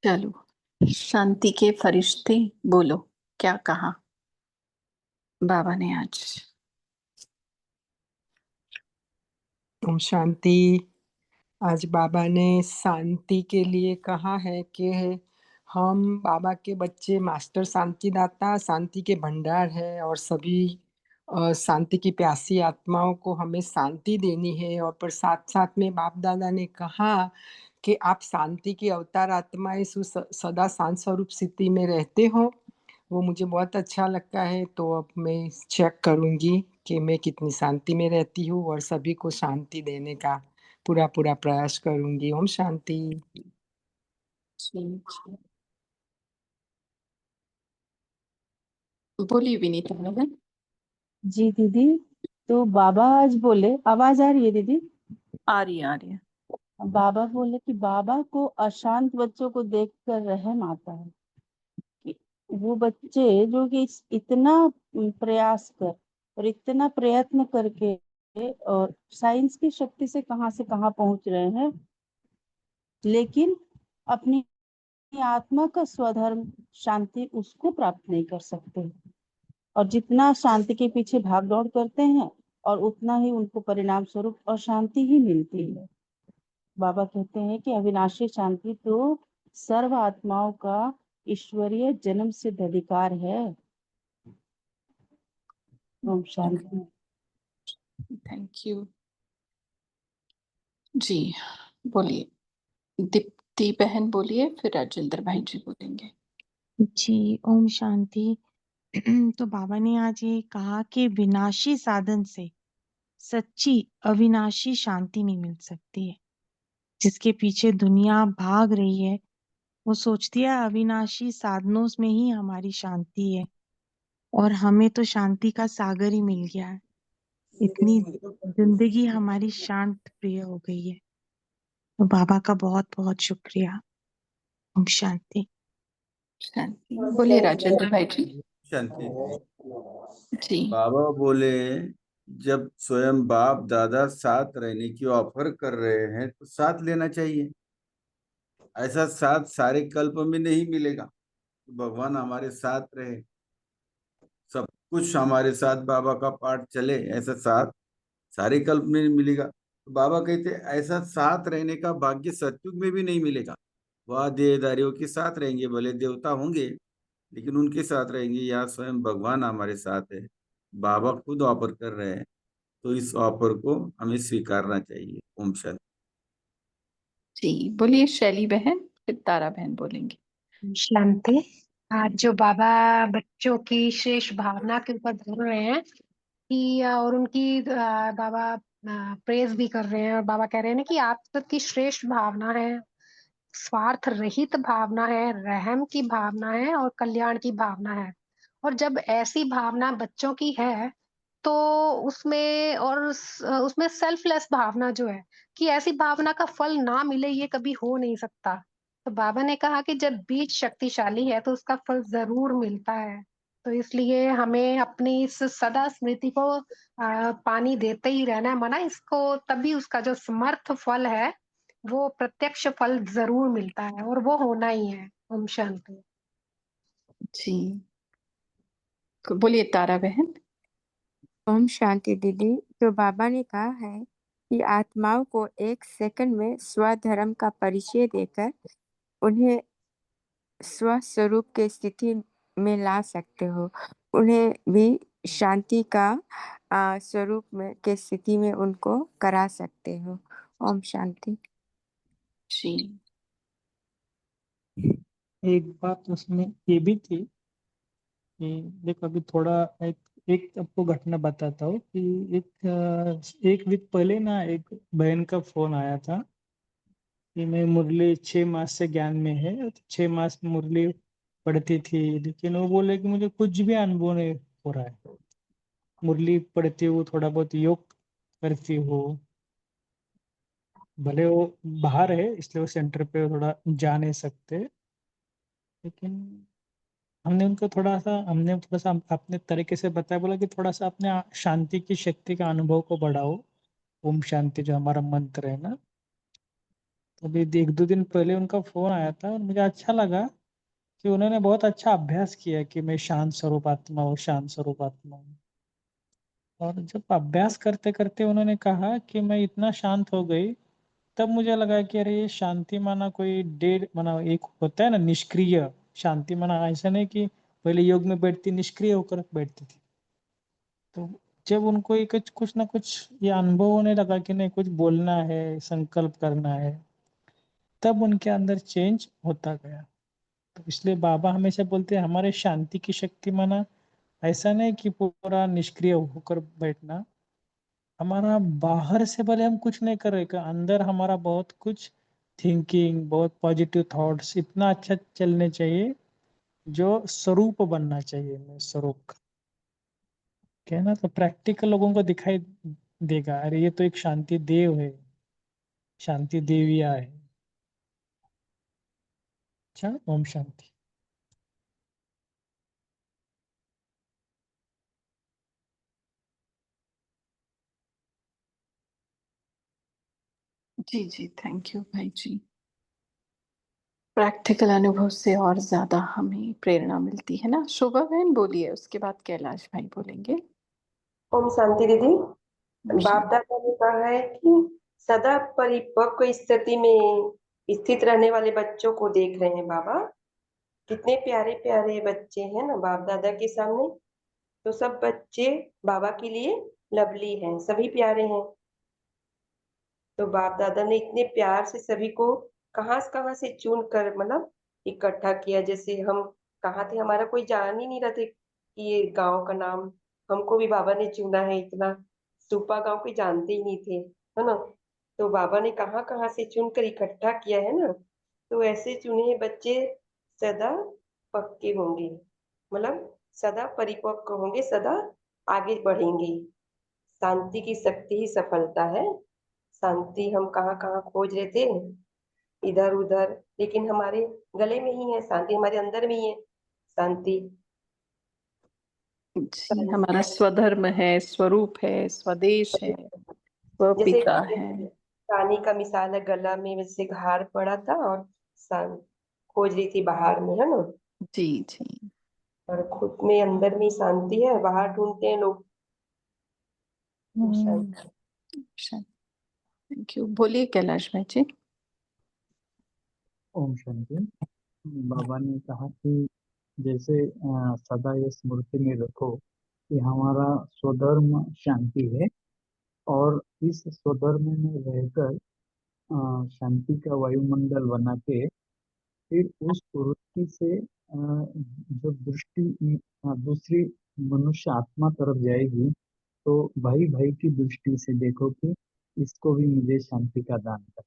चलो, शांति के फरिश्ते बोलो, क्या कहा बाबा ने आज? ओम शांति। आज बाबा ने शांति के लिए कहा है कि हम बाबा के बच्चे, मास्टर शांतिदाता शांति के भंडार है, और सभी शांति की प्यासी आत्माओं को हमें शांति देनी है। और पर साथ साथ में बाप दादा ने कहा कि आप शांति की अवतार आत्माएं सदा शांत स्वरूप स्थिति में रहते हो। वो मुझे बहुत अच्छा लगता है। तो अब मैं चेक करूंगी कि मैं कितनी शांति में रहती हूँ, और सभी को शांति देने का पूरा पूरा प्रयास करूंगी। ओम शांति। बोलिए विनीता बहन। जी दीदी, तो बाबा आज बोले, आवाज आ रही है दीदी? आ रही है। बाबा बोले कि बाबा को अशांत बच्चों को देखकर रहम आता है, कि वो बच्चे जो कि इतना प्रयास कर और इतना प्रयत्न करके और साइंस की शक्ति से कहाँ पहुंच रहे हैं, लेकिन अपनी आत्मा का स्वधर्म शांति उसको प्राप्त नहीं कर सकते। और जितना शांति के पीछे भाग दौड़ करते हैं, और उतना ही उनको परिणाम स्वरूप अशांति ही मिलती है। बाबा कहते हैं कि अविनाशी शांति तो सर्व आत्माओं का ईश्वरीय जन्म सिद्ध अधिकार है। ओम शांति। थैंक यू जी। बोलिए दीप्ति बहन, बोलिए, फिर राजेंद्र भाई जी बोलेंगे। जी ओम शांति। तो बाबा ने आज ये कहा कि विनाशी साधन से सच्ची अविनाशी शांति नहीं मिल सकती है। जिसके पीछे दुनिया भाग रही है, वो सोचती है अविनाशी साधनों में ही हमारी शांति है, और हमें तो शांति का सागर ही मिल गया है। इतनी जिंदगी हमारी शांत प्रिय हो गई है। तो बाबा का बहुत बहुत शुक्रिया। ओम शांति। शांति। बोलिए राजेंद्र भाई जी। शांति। जी बाबा बोले, जब स्वयं बाप दादा साथ रहने की ऑफर कर रहे हैं तो साथ लेना चाहिए। ऐसा साथ सारे कल्प में नहीं मिलेगा। भगवान हमारे साथ रहे, सब कुछ हमारे साथ बाबा का पाठ चले, ऐसा साथ सारे कल्प में नहीं मिलेगा। तो बाबा कहते ऐसा साथ रहने का भाग्य सतयुग में भी नहीं मिलेगा। वह देहधारियों के साथ रहेंगे, भले देवता होंगे लेकिन उनके साथ रहेंगे। यहाँ स्वयं भगवान हमारे साथ है, बाबा खुद ऑफर कर रहे हैं, तो इस ऑफर को हमें स्वीकारना चाहिए। ओम शांति। जी। बोलिए शैली बहन, फिर तारा बहन बोलेंगे। शांति। आज जो बाबा बच्चों की श्रेष्ठ भावना के ऊपर बोल रहे हैं कि और उनकी बाबा प्रेज भी कर रहे हैं, और बाबा कह रहे हैं ना कि आप सबकी श्रेष्ठ भावना है, स्वार्थ रहित भावना है, रहम की भावना है और कल्याण की भावना है। और जब ऐसी भावना बच्चों की है तो उसमें उसमें सेल्फलेस भावना जो है कि ऐसी भावना का फल ना मिले ये कभी हो नहीं सकता। तो बाबा ने कहा कि जब बीज शक्तिशाली है तो उसका फल ज़रूर मिलता है। तो इसलिए हमें अपनी इस सदा स्मृति को पानी देते ही रहना है, माना इसको, तभी उसका जो समर्थ फल है वो प्रत्यक्ष फल ज़रूर मिलता है और वो होना ही है। ओम शांति। जी, बोलिए तारा बहन। ओम शांति दीदी। जो बाबा ने कहा है कि आत्माओं को एक सेकंड में स्वधर्म का परिचय देकर उन्हें स्वस्वरूप के स्थिति में ला सकते हो, उन्हें भी शांति का स्वरूप में के स्थिति में उनको करा सकते हो। ओम शांति। जी, एक बात उसमें ये भी थी कि देखो अभी थोड़ा एक एक आपको घटना बताता हूँ कि एक वीक पहले ना एक बहन का फोन आया था कि मैं मुरली 6 मास से ज्ञान में है, तो 6 मास मुरली पढ़ती थी, लेकिन वो बोले कि मुझे कुछ भी अनुभव नहीं हो रहा है। मुरली पढ़ती हूँ, थोड़ा बहुत योग करती हूँ, भले वो बाहर है इसलिए वो सेंटर पे थोड़ा जा नहीं सकते, लेकिन हमने थोड़ा सा अपने तरीके से बताया, बोला कि थोड़ा सा अपने शांति की शक्ति का अनुभव को बढ़ाओ। ओम शांति जो हमारा मंत्र है ना, तो अभी 1-2 दिन पहले उनका फोन आया था और मुझे अच्छा लगा कि उन्होंने बहुत अच्छा अभ्यास किया कि मैं शांत स्वरूप आत्मा हूँ, शांत स्वरूप आत्मा हूँ। और जब अभ्यास करते करते उन्होंने कहा कि मैं इतना शांत हो गई, तब मुझे लगा कि अरे ये शांति माना कोई डेढ़ माना एक होता है ना निष्क्रिय शांति, माना ऐसा नहीं कि पहले योग में बैठती निष्क्रिय होकर बैठती थी। तो जब उनको ये कुछ ना कुछ ये अनुभव होने लगा कि नहीं कुछ बोलना है, संकल्प करना है, तब उनके अंदर चेंज होता गया। तो इसलिए बाबा हमेशा बोलते हैं हमारे शांति की शक्ति माना ऐसा नहीं कि पूरा निष्क्रिय होकर बैठना, हमारा बाहर से भले हम कुछ नहीं कर रहे, अंदर हमारा बहुत कुछ थिंकिंग, बहुत पॉजिटिव थॉट्स इतना अच्छा चलने चाहिए जो स्वरूप बनना चाहिए, मैं स्वरूप का कहना। तो प्रैक्टिकल लोगों को दिखाई देगा, अरे ये तो एक शांति देव है, शांति देविया है। अच्छा, ओम शांति। जी, जी, थैंक यू भाई जी। प्रैक्टिकल अनुभव से और ज्यादा हमें प्रेरणा मिलती है ना। शोभा बहन बोलिए, उसके बाद कैलाश भाई बोलेंगे। ओम शांति दीदी। ओम बाप शांति। दादा ने कहा है कि सदा परिपक्व स्थिति में स्थित रहने वाले बच्चों को देख रहे हैं बाबा। कितने प्यारे प्यारे बच्चे हैं ना बाप दादा के सामने। तो सब बच्चे बाबा के लिए लवली हैं, सभी प्यारे हैं। तो बाप दादा ने इतने प्यार से सभी को कहाँ से चुन कर मतलब इकट्ठा किया। जैसे हम कहाँ थे, हमारा कोई जान ही नहीं रहा था कि ये गांव का नाम, हमको भी बाबा ने चुना है। इतना सुपा गांव कोई जानते ही नहीं थे, है ना। तो बाबा ने कहाँ कहाँ से चुन कर इकट्ठा किया है ना। तो ऐसे चुने हुए बच्चे सदा पक्के होंगे, मतलब सदा परिपक्व होंगे, सदा आगे बढ़ेंगे। शांति की शक्ति ही सफलता है। शांति हम कहाँ कहाँ खोज रहे थे, इधर उधर, लेकिन हमारे गले में ही है शांति, हमारे अंदर में ही है शांति। जी, हमारा स्वधर्म है, स्वरूप है, स्वदेश है, जैसे स्वपिता है। पानी का मिसाल है, गला में वैसे घार पड़ा था और खोज रही थी बाहर में, है ना। जी, जी। और खुद में अंदर में शांति है, बाहर ढूंढते हैं लोग शांति। Thank you. बोलिए कैलाश भाई जी। ओम शांति। बाबा ने कहा कि जैसे सदा ये स्मृति में रखो कि हमारा स्वधर्म शांति है, और इस स्वधर्म में रहकर शांति का वायुमंडल बना के फिर उस वृत्ति से जब दृष्टि दूसरी मनुष्य आत्मा तरफ जाएगी, तो भाई भाई की दृष्टि से देखो कि इसको भी मुझे शांति का दान कर।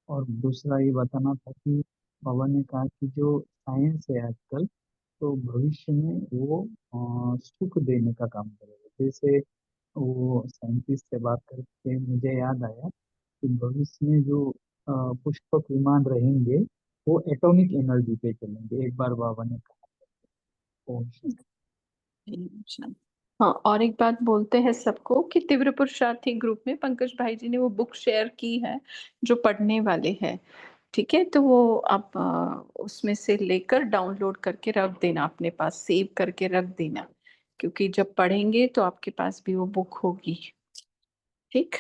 और दूसरा ये बताना था कि बाबा ने कहा कि जो साइंस है आजकल, तो भविष्य में वो सुख देने का काम करेगा। जैसे वो साइंटिस्ट से बात करके मुझे याद आया कि भविष्य में जो पुष्पक विमान रहेंगे वो एटॉमिक एनर्जी पे चलेंगे, एक बार बाबा ने कहा। ओम शांति। हाँ, और एक बात बोलते हैं सबको कि तीव्र पुरुषार्थी ग्रुप में पंकज भाई जी ने वो बुक शेयर की है जो पढ़ने वाले हैं। ठीक है, तो वो आप उसमें से लेकर डाउनलोड करके रख देना, अपने पास सेव करके रख देना, क्योंकि जब पढ़ेंगे तो आपके पास भी वो बुक होगी। ठीक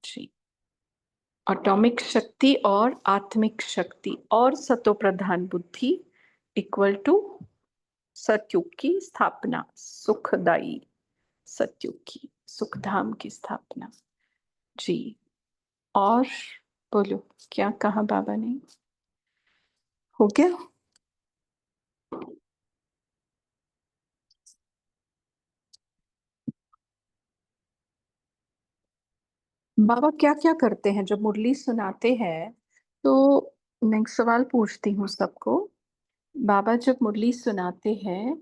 जी। एटॉमिक शक्ति और आत्मिक शक्ति और सतोप्रधान बुद्धि इक्वल टू सतयुग की स्थापना, सुखदाई सतयुग की सुखधाम की स्थापना। जी, और बोलो क्या कहा बाबा ने? हो गया? बाबा क्या क्या करते हैं जब मुरली सुनाते हैं? तो नेक्स्ट सवाल पूछती हूँ सबको। बाबा जब मुरली सुनाते हैं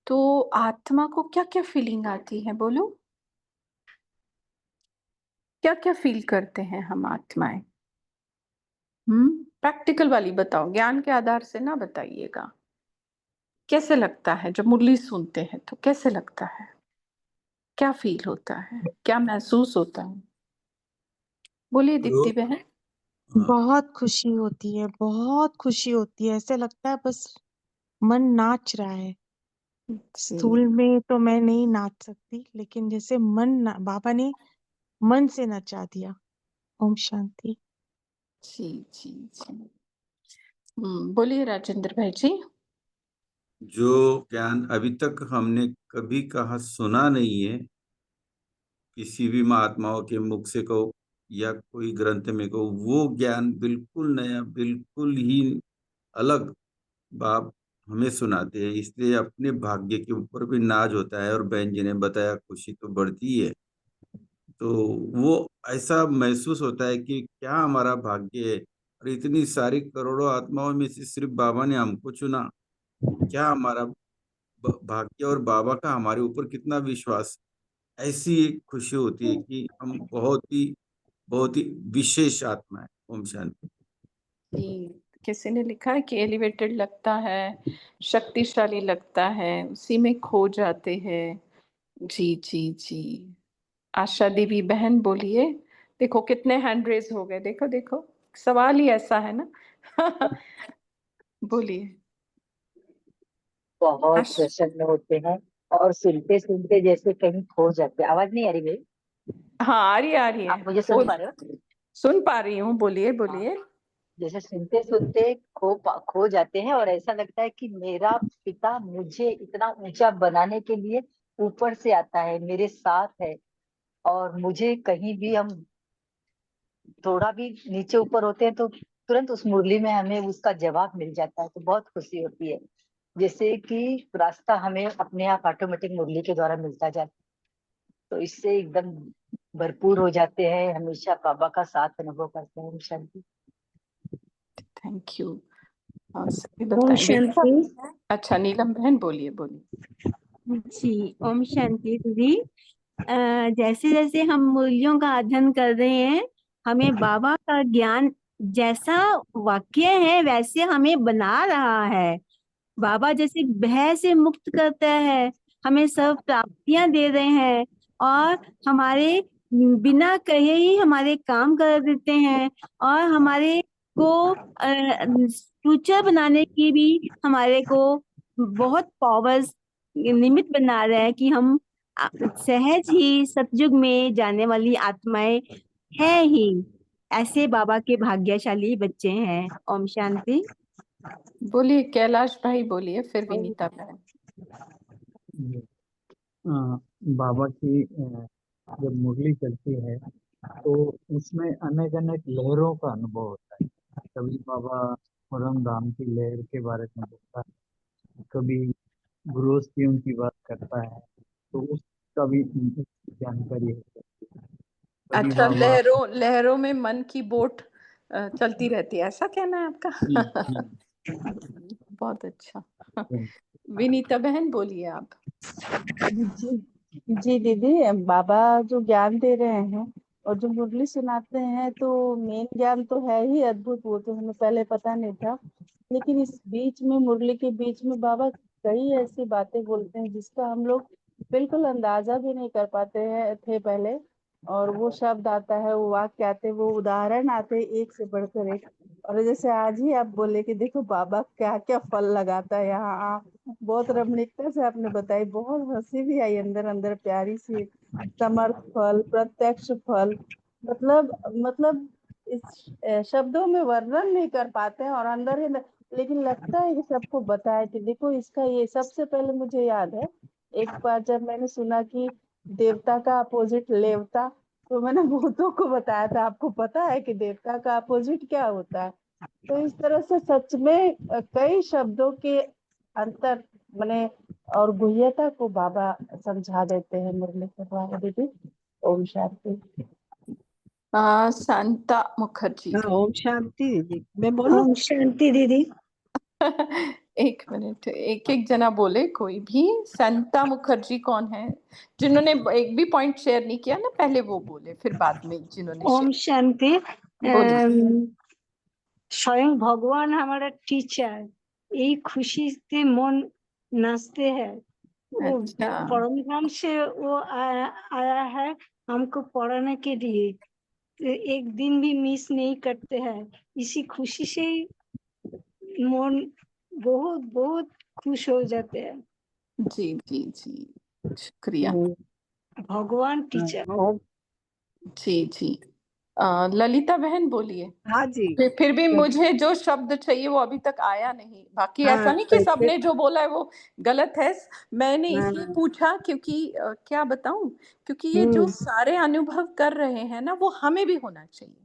तो आत्मा को क्या क्या फीलिंग आती है? बोलो, क्या क्या फील करते हैं हम आत्माएं? प्रैक्टिकल वाली बताओ, ज्ञान के आधार से ना बताइएगा। कैसे लगता है जब मुरली सुनते हैं? तो कैसे लगता है? क्या फील होता है? क्या महसूस होता है? बोलिए दीप्ति बहन। हाँ, बहुत खुशी होती है, बहुत खुशी होती है। ऐसे लगता है बस मन नाच रहा है। जी स्थूल में तो मैं नहीं नाच सकती, लेकिन जैसे बाबा ने मन से नचा दिया। ओम शांति। जी जी जी। बोलिए राजेंद्र भाई जी। जो ज्ञान अभी तक हमने कभी कहा सुना नहीं है, किसी भी महात्माओं के मुख से कहो या कोई ग्रंथ में कहो, वो ज्ञान बिल्कुल नया, बिल्कुल ही अलग बाप हमें सुनाते हैं। इसलिए अपने भाग्य के ऊपर भी नाज होता है, और बहन जी ने बताया खुशी तो बढ़ती है। तो वो ऐसा महसूस होता है कि क्या हमारा भाग्य है, और इतनी सारी करोड़ों आत्माओं में से सिर्फ बाबा ने हमको चुना। क्या हमारा भाग्य, और बाबा का हमारे ऊपर कितना विश्वास। ऐसी एक खुशी होती है कि हम बहुत ही विशेष आत्मा है। ओम शांति। जी, किसी ने लिखा है कि एलिवेटेड लगता है, शक्तिशाली लगता है, उसी में खो जाते हैं। जी जी जी। आशा देवी बहन बोलिए। देखो कितने हैंड रेज हो गए, देखो देखो, सवाल ही ऐसा है ना। बोलिए। बहुत प्रसन्न होते हैं और सुनते सुनते जैसे कहीं खो जाते हैं। आवाज नहीं आ रही मेरी? हाँ आ रही है। आप मुझे सुन पा रहे हो? सुन पा रही हूँ, बोलिए हाँ, बोलिए। जैसे सुनते सुनते खो जाते हैं और ऐसा लगता है कि मेरा पिता मुझे इतना ऊंचा बनाने के लिए ऊपर से आता है, मेरे साथ है, और मुझे कहीं भी हम थोड़ा भी नीचे ऊपर होते हैं तो तुरंत उस मुरली में हमें उसका जवाब मिल जाता है, तो बहुत खुशी होती है। जैसे कि रास्ता हमें अपने आप ऑटोमेटिक मुरली के द्वारा मिलता जाता है, तो इससे एकदम भरपूर हो जाते हैं, हमेशा बाबा का साथ अनुभव करते हैं। शांति। Thank you. सभी ओम बताएं। शांति। अच्छा नीलम बहन बोलिए बोलिए। जी ओम शांति दीदी। जैसे जैसे हम मूल्यों का अध्ययन कर रहे हैं, हमें बाबा का ज्ञान जैसा वाक्य है वैसे हमें बना रहा है। बाबा जैसे भय से मुक्त करता है, हमें सब प्राप्तियां दे रहे हैं, और हमारे बिना कहे ही हमारे काम कर देते हैं, और हमारे को फ्यूचर बनाने की भी हमारे को बहुत पावर्स निमित्त बना रहा है कि हम सहज ही सतयुग में जाने वाली आत्माएं है ही। ऐसे बाबा के भाग्यशाली बच्चे हैं। ओम शांति। बोलिए कैलाश भाई बोलिए, फिर विनीता बहन। बाबा की जब मुरली चलती है तो उसमें अनेक अनेक लहरों का अनुभव होता है। कभी बाबा परम धाम की लहर के बारे में बोलता है, कभी गृहस्थियों की बात करता है, तो उसका भी जानकारी हो सकती है। कभी अच्छा, बाबा लहरों लहरों में मन की बोट चलती रहती है, ऐसा कहना है आपका? बहुत अच्छा। विनीता बहन बोलिए आप। जी जी दीदी, बाबा जो ज्ञान दे रहे हैं और जो मुरली सुनाते हैं, तो मेन ज्ञान तो है ही अद्भुत, वो तो हमें पहले पता नहीं था। लेकिन इस बीच में, मुरली के बीच में बाबा कई ऐसी बातें बोलते हैं जिसका हम लोग बिल्कुल अंदाजा भी नहीं कर पाते हैं थे पहले। और वो शब्द आता है, वो वाक्य आते, वो उदाहरण आते, एक से बढ़कर एक। और जैसे आज ही आप बोले कि देखो बाबा क्या क्या फल लगाता है यहाँ, बहुत रमणीकता से आपने बताई, बहुत हंसी भी आई अंदर अंदर, प्यारी सी। समर्थ फल, प्रत्यक्ष फल, मतलब इस शब्दों में वर्णन नहीं कर पाते हैं, और अंदर ही लेकिन लगता है कि सबको बताए थे। देखो इसका, ये सबसे पहले मुझे याद है एक बार जब मैंने सुना कि देवता का अपोजिट लेवता, तो मैंने भूतों को बताया था, आपको पता है कि देवता का अपोजिट क्या होता है। तो इस तरह से सच में कई शब्दों के अंतर माने और गुह्यता को बाबा समझा देते हैं मुरली के द्वारा। दीदी ओम शांति। शांता मुखर्जी। हाँ, ओम शांति दीदी, मैं बोलूं? ओम शांति दीदी। एक मिनट, एक एक जना बोले कोई भी। शांता मुखर्जी कौन है? जिन्होंने एक भी पॉइंट शेयर नहीं किया ना, पहले वो बोले, फिर बाद में जिन्होंने ओम शांति। बोलिए। स्वयं भगवान हमारा टीचर, यही खुशी से मन नाचते हैं। वो अच्छा, परम धाम से वो आया है हमको पढ़ाने के लिए, तो एक दिन भी मिस नहीं करते हैं। इसी खुशी से मन बहुत बहुत खुश हो जाते हैं। जी जी जी, शुक्रिया। भगवान टीचर। जी जी, ललिता बहन बोलिए। हाँ जी। फिर भी मुझे जो शब्द चाहिए वो अभी तक आया नहीं। बाकी हाँ, ऐसा नहीं कि सबने जो बोला है वो गलत है। मैंने इसलिए हाँ, पूछा क्योंकि क्या बताऊं, क्योंकि ये जो सारे अनुभव कर रहे हैं ना, वो हमें भी होना चाहिए,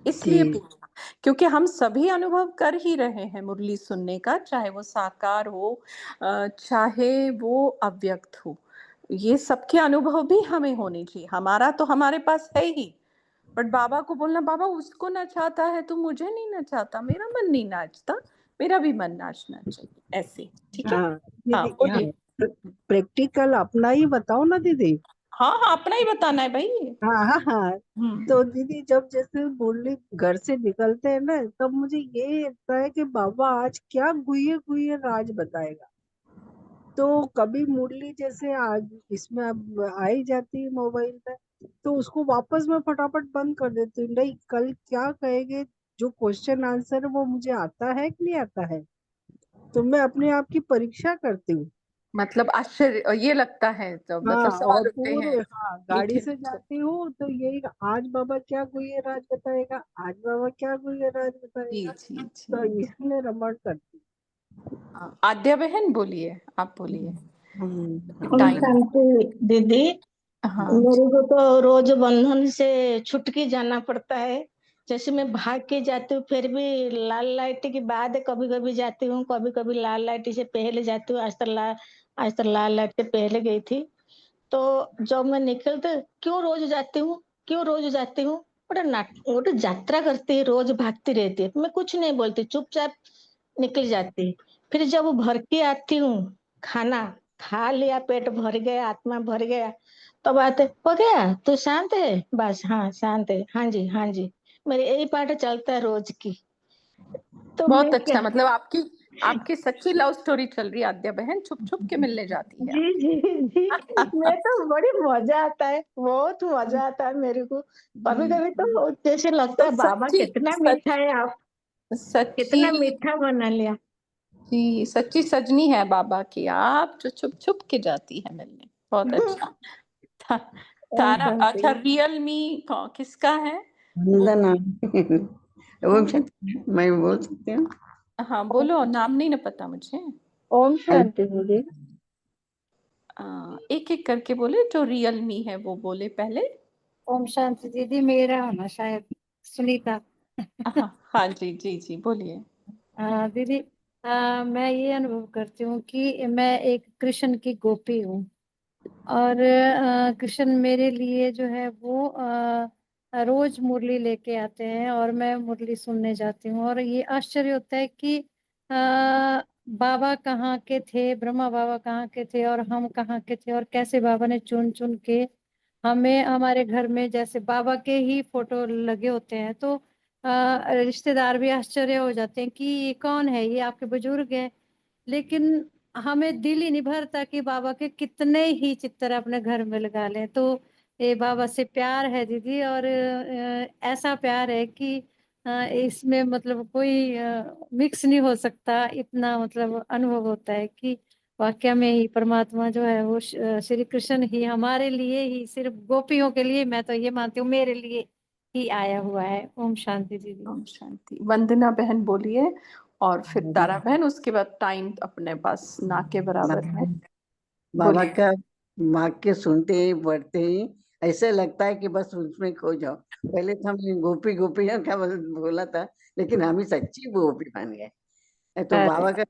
इसलिए जी, पूछा। क्योंकि हम सभी अनुभव कर ही रहे हैं मुरली सुनने का, चाहे वो साकार हो चाहे वो अव्यक्त हो। ये सबके अनुभव भी हमें होने चाहिए। हमारा तो हमारे पास है ही, बट बाबा को बोलना, बाबा उसको नचाता है तो मुझे नहीं नचाता, मेरा मन नहीं नाचता, मेरा भी मन नाचना चाहिए, ऐसे। ठीक है? हाँ हाँ दीदी, हाँ, बोलिए। प्रैक्टिकल अपना ही बताओ ना दीदी। हाँ हाँ, अपना ही बताना है भाई। हाँ हाँ हाँ। तो दीदी जब जैसे मुरली घर से निकलते हैं ना, तब मुझे ये लगता है कि बाबा आज क्या गुह्य गुह्य राज बताएगा। तो कभी मुरली जैसे इसमें अब आ ही जाती है मोबाइल में, तो उसको वापस मैं फटाफट बंद कर देती हूँ, नहीं कल क्या कहेंगे, जो क्वेश्चन आंसर है वो मुझे आता है कि नहीं आता है, तो मैं अपने आप की परीक्षा करती हूँ। मतलब आश्चर्य ये लगता है, तो हाँ, मतलब और सवाल उठते हैं। पूरे, हाँ, ठीक गाड़ी है। से जाती हूँ तो यही, आज बाबा क्या गुह्य राज बताएगा, आज बाबा क्या गुह्य राज जी बताएगा, जी तो जी। इसमें रमण करती आद्या बहन बोलिए, आप बोलिए। ओम टाइम। शांति दीदी। हाँ मेरे को तो रोज बंधन से छुट के जाना पड़ता है। जैसे मैं भाग के जाती हूँ, फिर भी लाल लाइट के बाद कभी कभी जाती हूँ, कभी कभी लाल लाइट से पहले जाती हूँ। आज तक लाल लाइट से पहले गई थी। तो जब मैं निकलते, क्यों रोज जाती हूँ, क्यों रोज जाती हूँ, वो तो यात्रा करती है, रोज भागती रहती है। मैं कुछ नहीं बोलती, चुपचाप निकल जाती। फिर जब भर के आती हूँ, खाना खा लिया, पेट भर गया, आत्मा भर गया, तब आते, हो गया तो शांत है, बस हाँ शांत है, हाँ जी हाँ जी। मेरे यही पाठ चलता है रोज की। तो मैं बहुत क्या, अच्छा, मतलब आपकी आपकी सच्ची लव स्टोरी चल रही है। आद्या बहन छुप छुप के मिलने जाती है जी जी जी, मैं तो बड़ी मजा आता है, बहुत मजा आता है मेरे को। कभी कभी तो जैसे लगता तो है बाबा सच्ची कितना मीठा है, आप सच्ची कितना मीठा बना लिया। जी, सच्ची सजनी है बाबा की आप, जो छुप छुप के जाती है मिलने। बहुत अच्छा। ओम तारा, शांति। अच्छा, रियल मी किसका है? वंदना। ओम शांति, मैं बोल सकती हूँ? हाँ बोलो, नाम नहीं ना पता मुझे। ओम शांति दीदी। एक एक करके बोले, जो रियल मी है वो बोले पहले। ओम शांति दीदी, मेरा होना शायद सुनीता। हाँ हाँ जी जी जी, बोलिए। दीदी, मैं ये अनुभव करती हूँ कि मैं एक कृष्ण की गोपी हूँ, और कृष्ण मेरे लिए जो है वो रोज मुरली लेके आते हैं और मैं मुरली सुनने जाती हूँ। और ये आश्चर्य होता है कि बाबा कहाँ के थे, ब्रह्मा बाबा कहाँ के थे और हम कहाँ के थे, और कैसे बाबा ने चुन चुन के हमें हमारे घर में जैसे बाबा के ही फोटो लगे होते हैं, तो रिश्तेदार भी आश्चर्य हो जाते हैं कि ये कौन है, ये आपके बुजुर्ग है। लेकिन हमें दिल ही नहीं भरता कि बाबा के कितने ही चित्र अपने घर में लगा लें। तो ये बाबा से प्यार है दीदी, और ऐसा प्यार है कि इसमें मतलब कोई मिक्स नहीं हो सकता। इतना मतलब अनुभव होता है कि वाकया में ही परमात्मा जो है वो श्री कृष्ण ही हमारे लिए ही, सिर्फ गोपियों के लिए, मैं तो ये मानती हूँ मेरे लिए ही आया हुआ है। ओम शांति दीदी। ओम शांति। वंदना बहन बोलिए, और फिर तारा बहन, उसके बाद टाइम अपने पास ना के बराबर है। बाबा बोलिए। का वाक्य सुनते ही पढ़ते ही ऐसे लगता है कि बस उसमें खो जाओ। पहले तो हमने गोपी गोपियों का बोला था, लेकिन हम ही सच्ची गोपी बन गए। तो बाबा का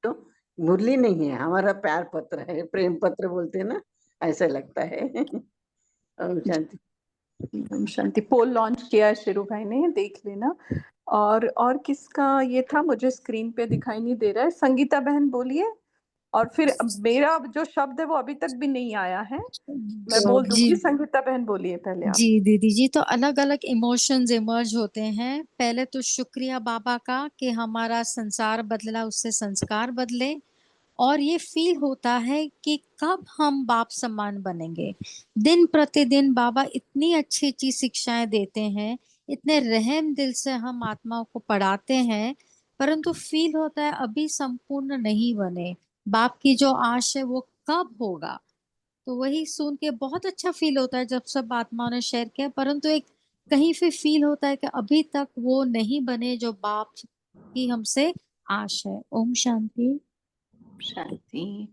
तो मुरली नहीं है, हमारा प्यार पत्र है, प्रेम पत्र बोलते हैं ना, ऐसा लगता है। ओम शांति। ओम शांति। पोल लॉन्च किया है शिरू भाई ने, देख लेना। और किसका ये था, मुझे स्क्रीन पे दिखाई नहीं दे रहा है। संगीता बहन बोलिए, और फिर मेरा जो शब्द है वो अभी तक भी नहीं आया है, मैं बोल जी दूंगी। संगीता बहन बोलिए पहले आप। जी दीदी जी, तो अलग अलग इमोशंस इमर्ज होते हैं। पहले तो शुक्रिया बाबा का कि हमारा संसार बदला, उससे संस्कार बदले, और ये फील होता है कि कब हम बाप समान बनेंगे। दिन प्रतिदिन बाबा इतनी अच्छी अच्छी शिक्षाएं देते हैं, इतने रहम दिल से हम आत्माओं को पढ़ाते हैं, परंतु फील होता है अभी संपूर्ण नहीं बने। बाप की जो आश है वो कब होगा। तो वही सुन के बहुत अच्छा फील होता है जब सब आत्माओं ने शेयर किया, परंतु एक कहीं पे फील होता है कि अभी तक वो नहीं बने जो बाप की हमसे आश है। ओम शांति। शांति।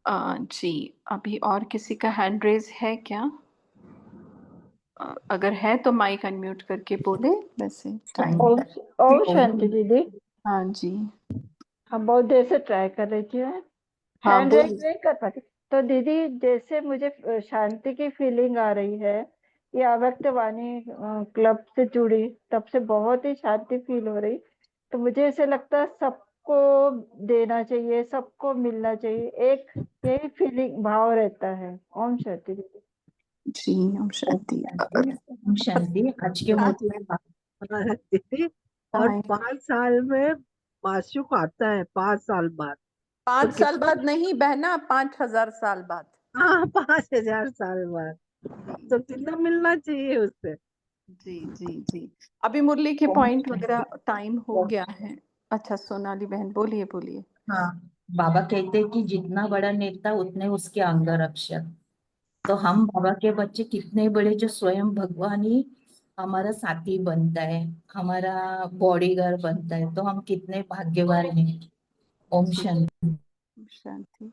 जी, अभी और किसी का हैंड रेज है क्या? अगर है तो माइक अनम्यूट करके बोले। वैसे टाइम। ओम ओम शांति दीदी। हाँ जी। हम बहुत देर से ट्राई कर रही थी, मैं हाँ हैंड रेज बोलिए। नहीं कर पाती। तो दीदी, जैसे मुझे शांति की फीलिंग आ रही है, ये अव्यक्त वाणी क्लब से जुड़ी तब से बहुत ही शांति फील हो रही। तो मुझे ऐसे लगता है सबको देना चाहिए, सबको मिलना चाहिए, एक यही फीलिंग भाव रहता है। ओम शांति दीदी। जी ओम शांति। ओम शांति। आज के मुरली में दीदी, और 5 साल में मासुक आता है, 5 साल बाद। 5 साल बाद नहीं बहना, 5000 साल बाद। हाँ, 5000 साल बाद। तो कितना मिलना चाहिए उससे? जी जी जी। अभी मुरली के पॉइंट वगैरह टाइम हो गया है। अच्छा सोनाली बहन बोलिए बोलिए। हाँ, बाबा कहते हैं कि जितना बड़ा नेता उतने उसके अंगरक्षक। तो हम बाबा के बच्चे कितने बड़े, जो स्वयं भगवान ही हमारा साथी बनता है, हमारा बॉडीगार्ड बनता है, तो हम कितने भाग्यवान हैं। ओम शांति। शांति।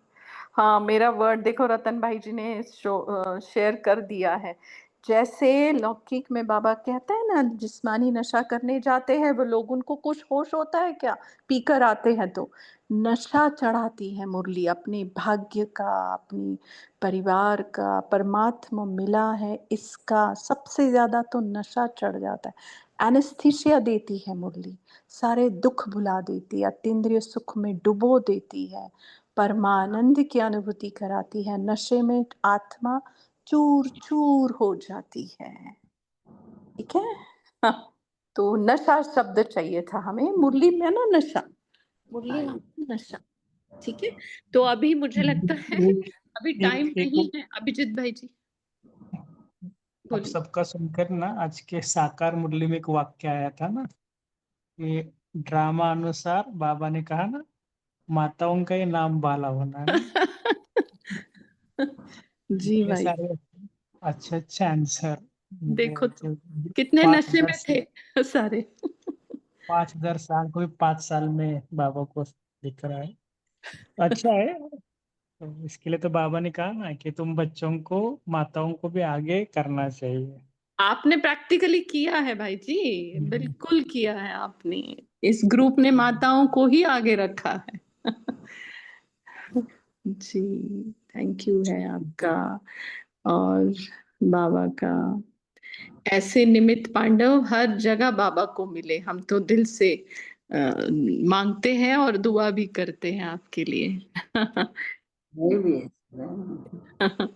हाँ, मेरा वर्ड देखो, रतन भाई जी ने शेयर कर दिया है। जैसे लौकिक में बाबा कहता है ना, जिस्मानी नशा करने जाते हैं वो लोग, उनको कुछ होश होता है क्या? पीकर आते हैं तो नशा चढ़ाती है मुरली, अपने भाग्य का, अपनी परिवार का, परमात्मा मिला है इसका, सबसे ज्यादा तो नशा चढ़ जाता है। एनेस्थीसिया देती है मुरली, सारे दुख भुला देती है, अतीन्द्रिय सुख में डुबो देती है, परमानंद की अनुभूति कराती है, नशे में आत्मा चूर चूर हो जाती है। ठीक है। हाँ, तो नशा शब्द चाहिए था हमें मुरली में ना, नशा, मुरली में नशा। ठीक है। तो अभी मुझे लगता है अभी टाइम नहीं है। अभिजीत भाई जी अब सबका सुनकर ना, आज के साकार मुरली में एक वाक्य आया था ना, कि ड्रामा अनुसार बाबा ने कहा ना, माताओं का ये नाम बाला होना है ना। जी इतने भाई। सारे अच्छे अच्छे आंसर। देखो तो कितने नशे में थे सारे। 5000 साल को भी 5 साल में बाबा को दिख रहा है। अच्छा है। तो इसके लिए तो बाबा ने कहा ना कि तुम बच्चों को, माताओं को भी आगे करना चाहिए। आपने प्रैक्टिकली किया है भाई जी, बिल्कुल किया है आपने। इस ग्रुप ने माताओं को ही आगे रखा है। जी, थैंक यू है आपका और बाबा का। ऐसे निमित्त पांडव हर जगह बाबा को मिले, हम तो दिल से मांगते हैं और दुआ भी करते हैं आपके लिए। ये भी है।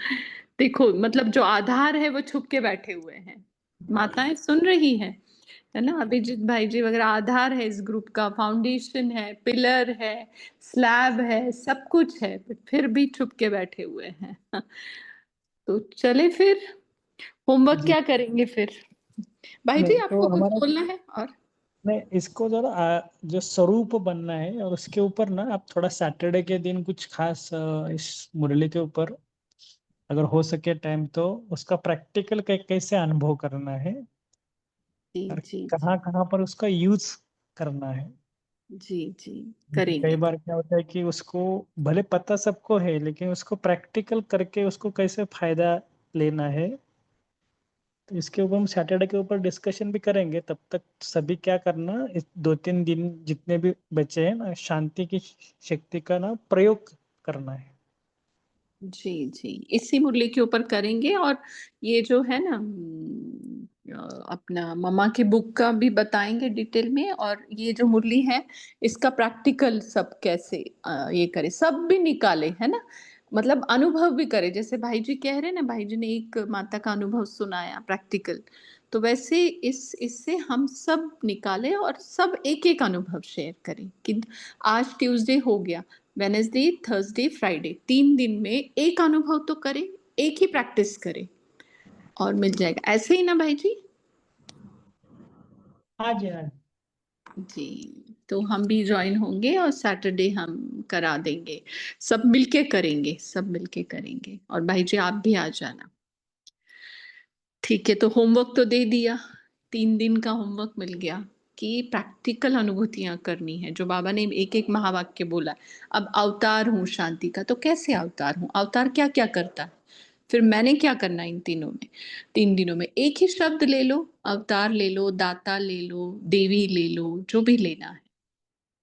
देखो मतलब जो आधार है वो छुप के बैठे हुए हैं, माताएं सुन रही हैं, है ना। अभिजीत भाई जी वगैरह आधार है इस ग्रुप का, फाउंडेशन है, पिलर है, स्लैब है, सब कुछ है, फिर भी छुप के बैठे हुए हैं। तो चले फिर होमवर्क जी क्या करेंगे फिर भाई जी, नहीं तो आपको कुछ हमारा बोलना है? और नहीं, इसको जरा जो स्वरूप बनना है और उसके ऊपर ना आप थोड़ा सैटरडे के दिन कुछ खास इस मुरली के ऊपर अगर हो सके टाइम तो उसका प्रैक्टिकल कैसे अनुभव करना है जी और जी कहाँ कहाँ पर उसका यूज करना है। जी जी क्योंकि कई करेंगे। बार क्या होता है कि उसको भले पता सबको है लेकिन उसको प्रैक्टिकल करके उसको कैसे फायदा लेना है, तो इसके ऊपर हम सैटरडे के ऊपर डिस्कशन भी करेंगे। तब तक सभी क्या करना, इस 2-3 दिन जितने भी बचे हैं ना, शांति की शक्ति का ना प्रयोग करना है। जी जी इसी मुरली के ऊपर करेंगे। और ये जो है ना अपना मम्मा की बुक का भी बताएंगे डिटेल में, और ये जो मुरली है इसका प्रैक्टिकल सब कैसे ये करे, सब भी निकाले, है ना। मतलब अनुभव भी करे, जैसे भाई जी कह रहे हैं ना, भाई जी ने एक माता का अनुभव सुनाया प्रैक्टिकल, तो वैसे इससे हम सब निकाले और सब एक एक अनुभव शेयर करें कि आज ट्यूसडे हो गया, वेनेसडे, थर्सडे, फ्राइडे, 3 दिन में एक अनुभव तो करें, एक ही प्रैक्टिस करें और मिल जाएगा। ऐसे ही ना भाई जी? हाँ जी, हाँ जी, तो हम भी ज्वाइन होंगे और सैटरडे हम करा देंगे, सब मिलके करेंगे, सब मिलके करेंगे। और भाई जी आप भी आ जाना। ठीक है, तो होमवर्क तो दे दिया, 3 दिन का होमवर्क मिल गया कि प्रैक्टिकल अनुभूतियां करनी है, जो बाबा ने एक एक महावाक्य बोला। अब अवतार हूँ शांति का, तो कैसे अवतार हूँ, अवतार क्या क्या करता है, फिर मैंने क्या करना है इन 3 दिनों में। एक ही शब्द ले लो, अवतार ले लो, दाता ले लो, देवी ले लो, जो भी लेना है,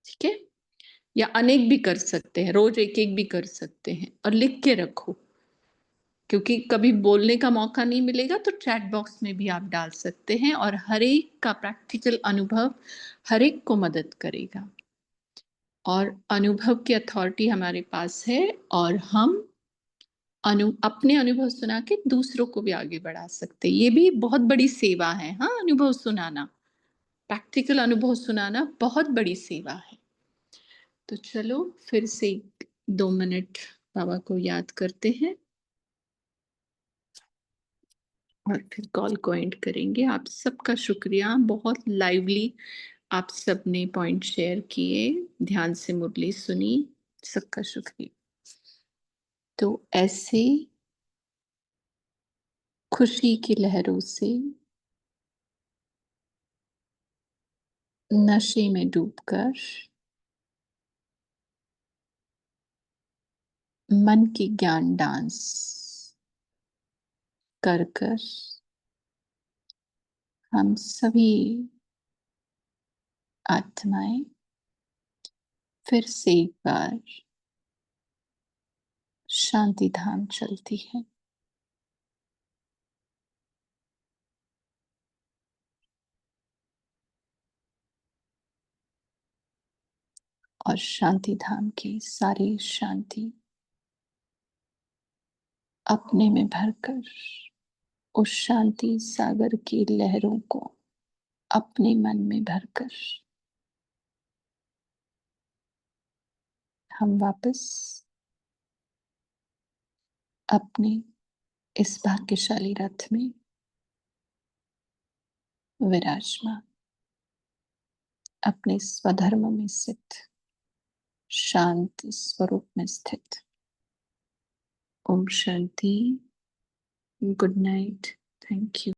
ठीक है। या अनेक भी कर सकते हैं, रोज एक एक भी कर सकते हैं, और लिख के रखो, क्योंकि कभी बोलने का मौका नहीं मिलेगा तो चैट बॉक्स में भी आप डाल सकते हैं, और हर एक का प्रैक्टिकल अनुभव हर एक को मदद करेगा। और अनुभव की अथॉरिटी हमारे पास है, और हम अपने अनुभव सुना के दूसरों को भी आगे बढ़ा सकते हैं। ये भी बहुत बड़ी सेवा है। हाँ, अनुभव सुनाना, प्रैक्टिकल अनुभव सुनाना बहुत बड़ी सेवा है। तो चलो फिर से 2 मिनट बाबा को याद करते हैं और फिर कॉल को एंड करेंगे। आप सबका शुक्रिया, बहुत लाइवली आप सब ने पॉइंट शेयर किए, ध्यान से मुरली सुनी, सबका शुक्रिया। तो ऐसे खुशी की लहरों से नशे में डूबकर मन की ज्ञान डांस कर कर हम सभी आत्माएं फिर से एक बार शांति धाम चलती है। और शांति धाम की सारी शांति अपने में भरकर उस शांति सागर की लहरों को अपने मन में भरकर हम वापस अपने इस भाग्यशाली रथ में विराजमान, अपने स्वधर्म में स्थित, शांत स्वरूप में स्थित। Om Shanti, good night, thank you.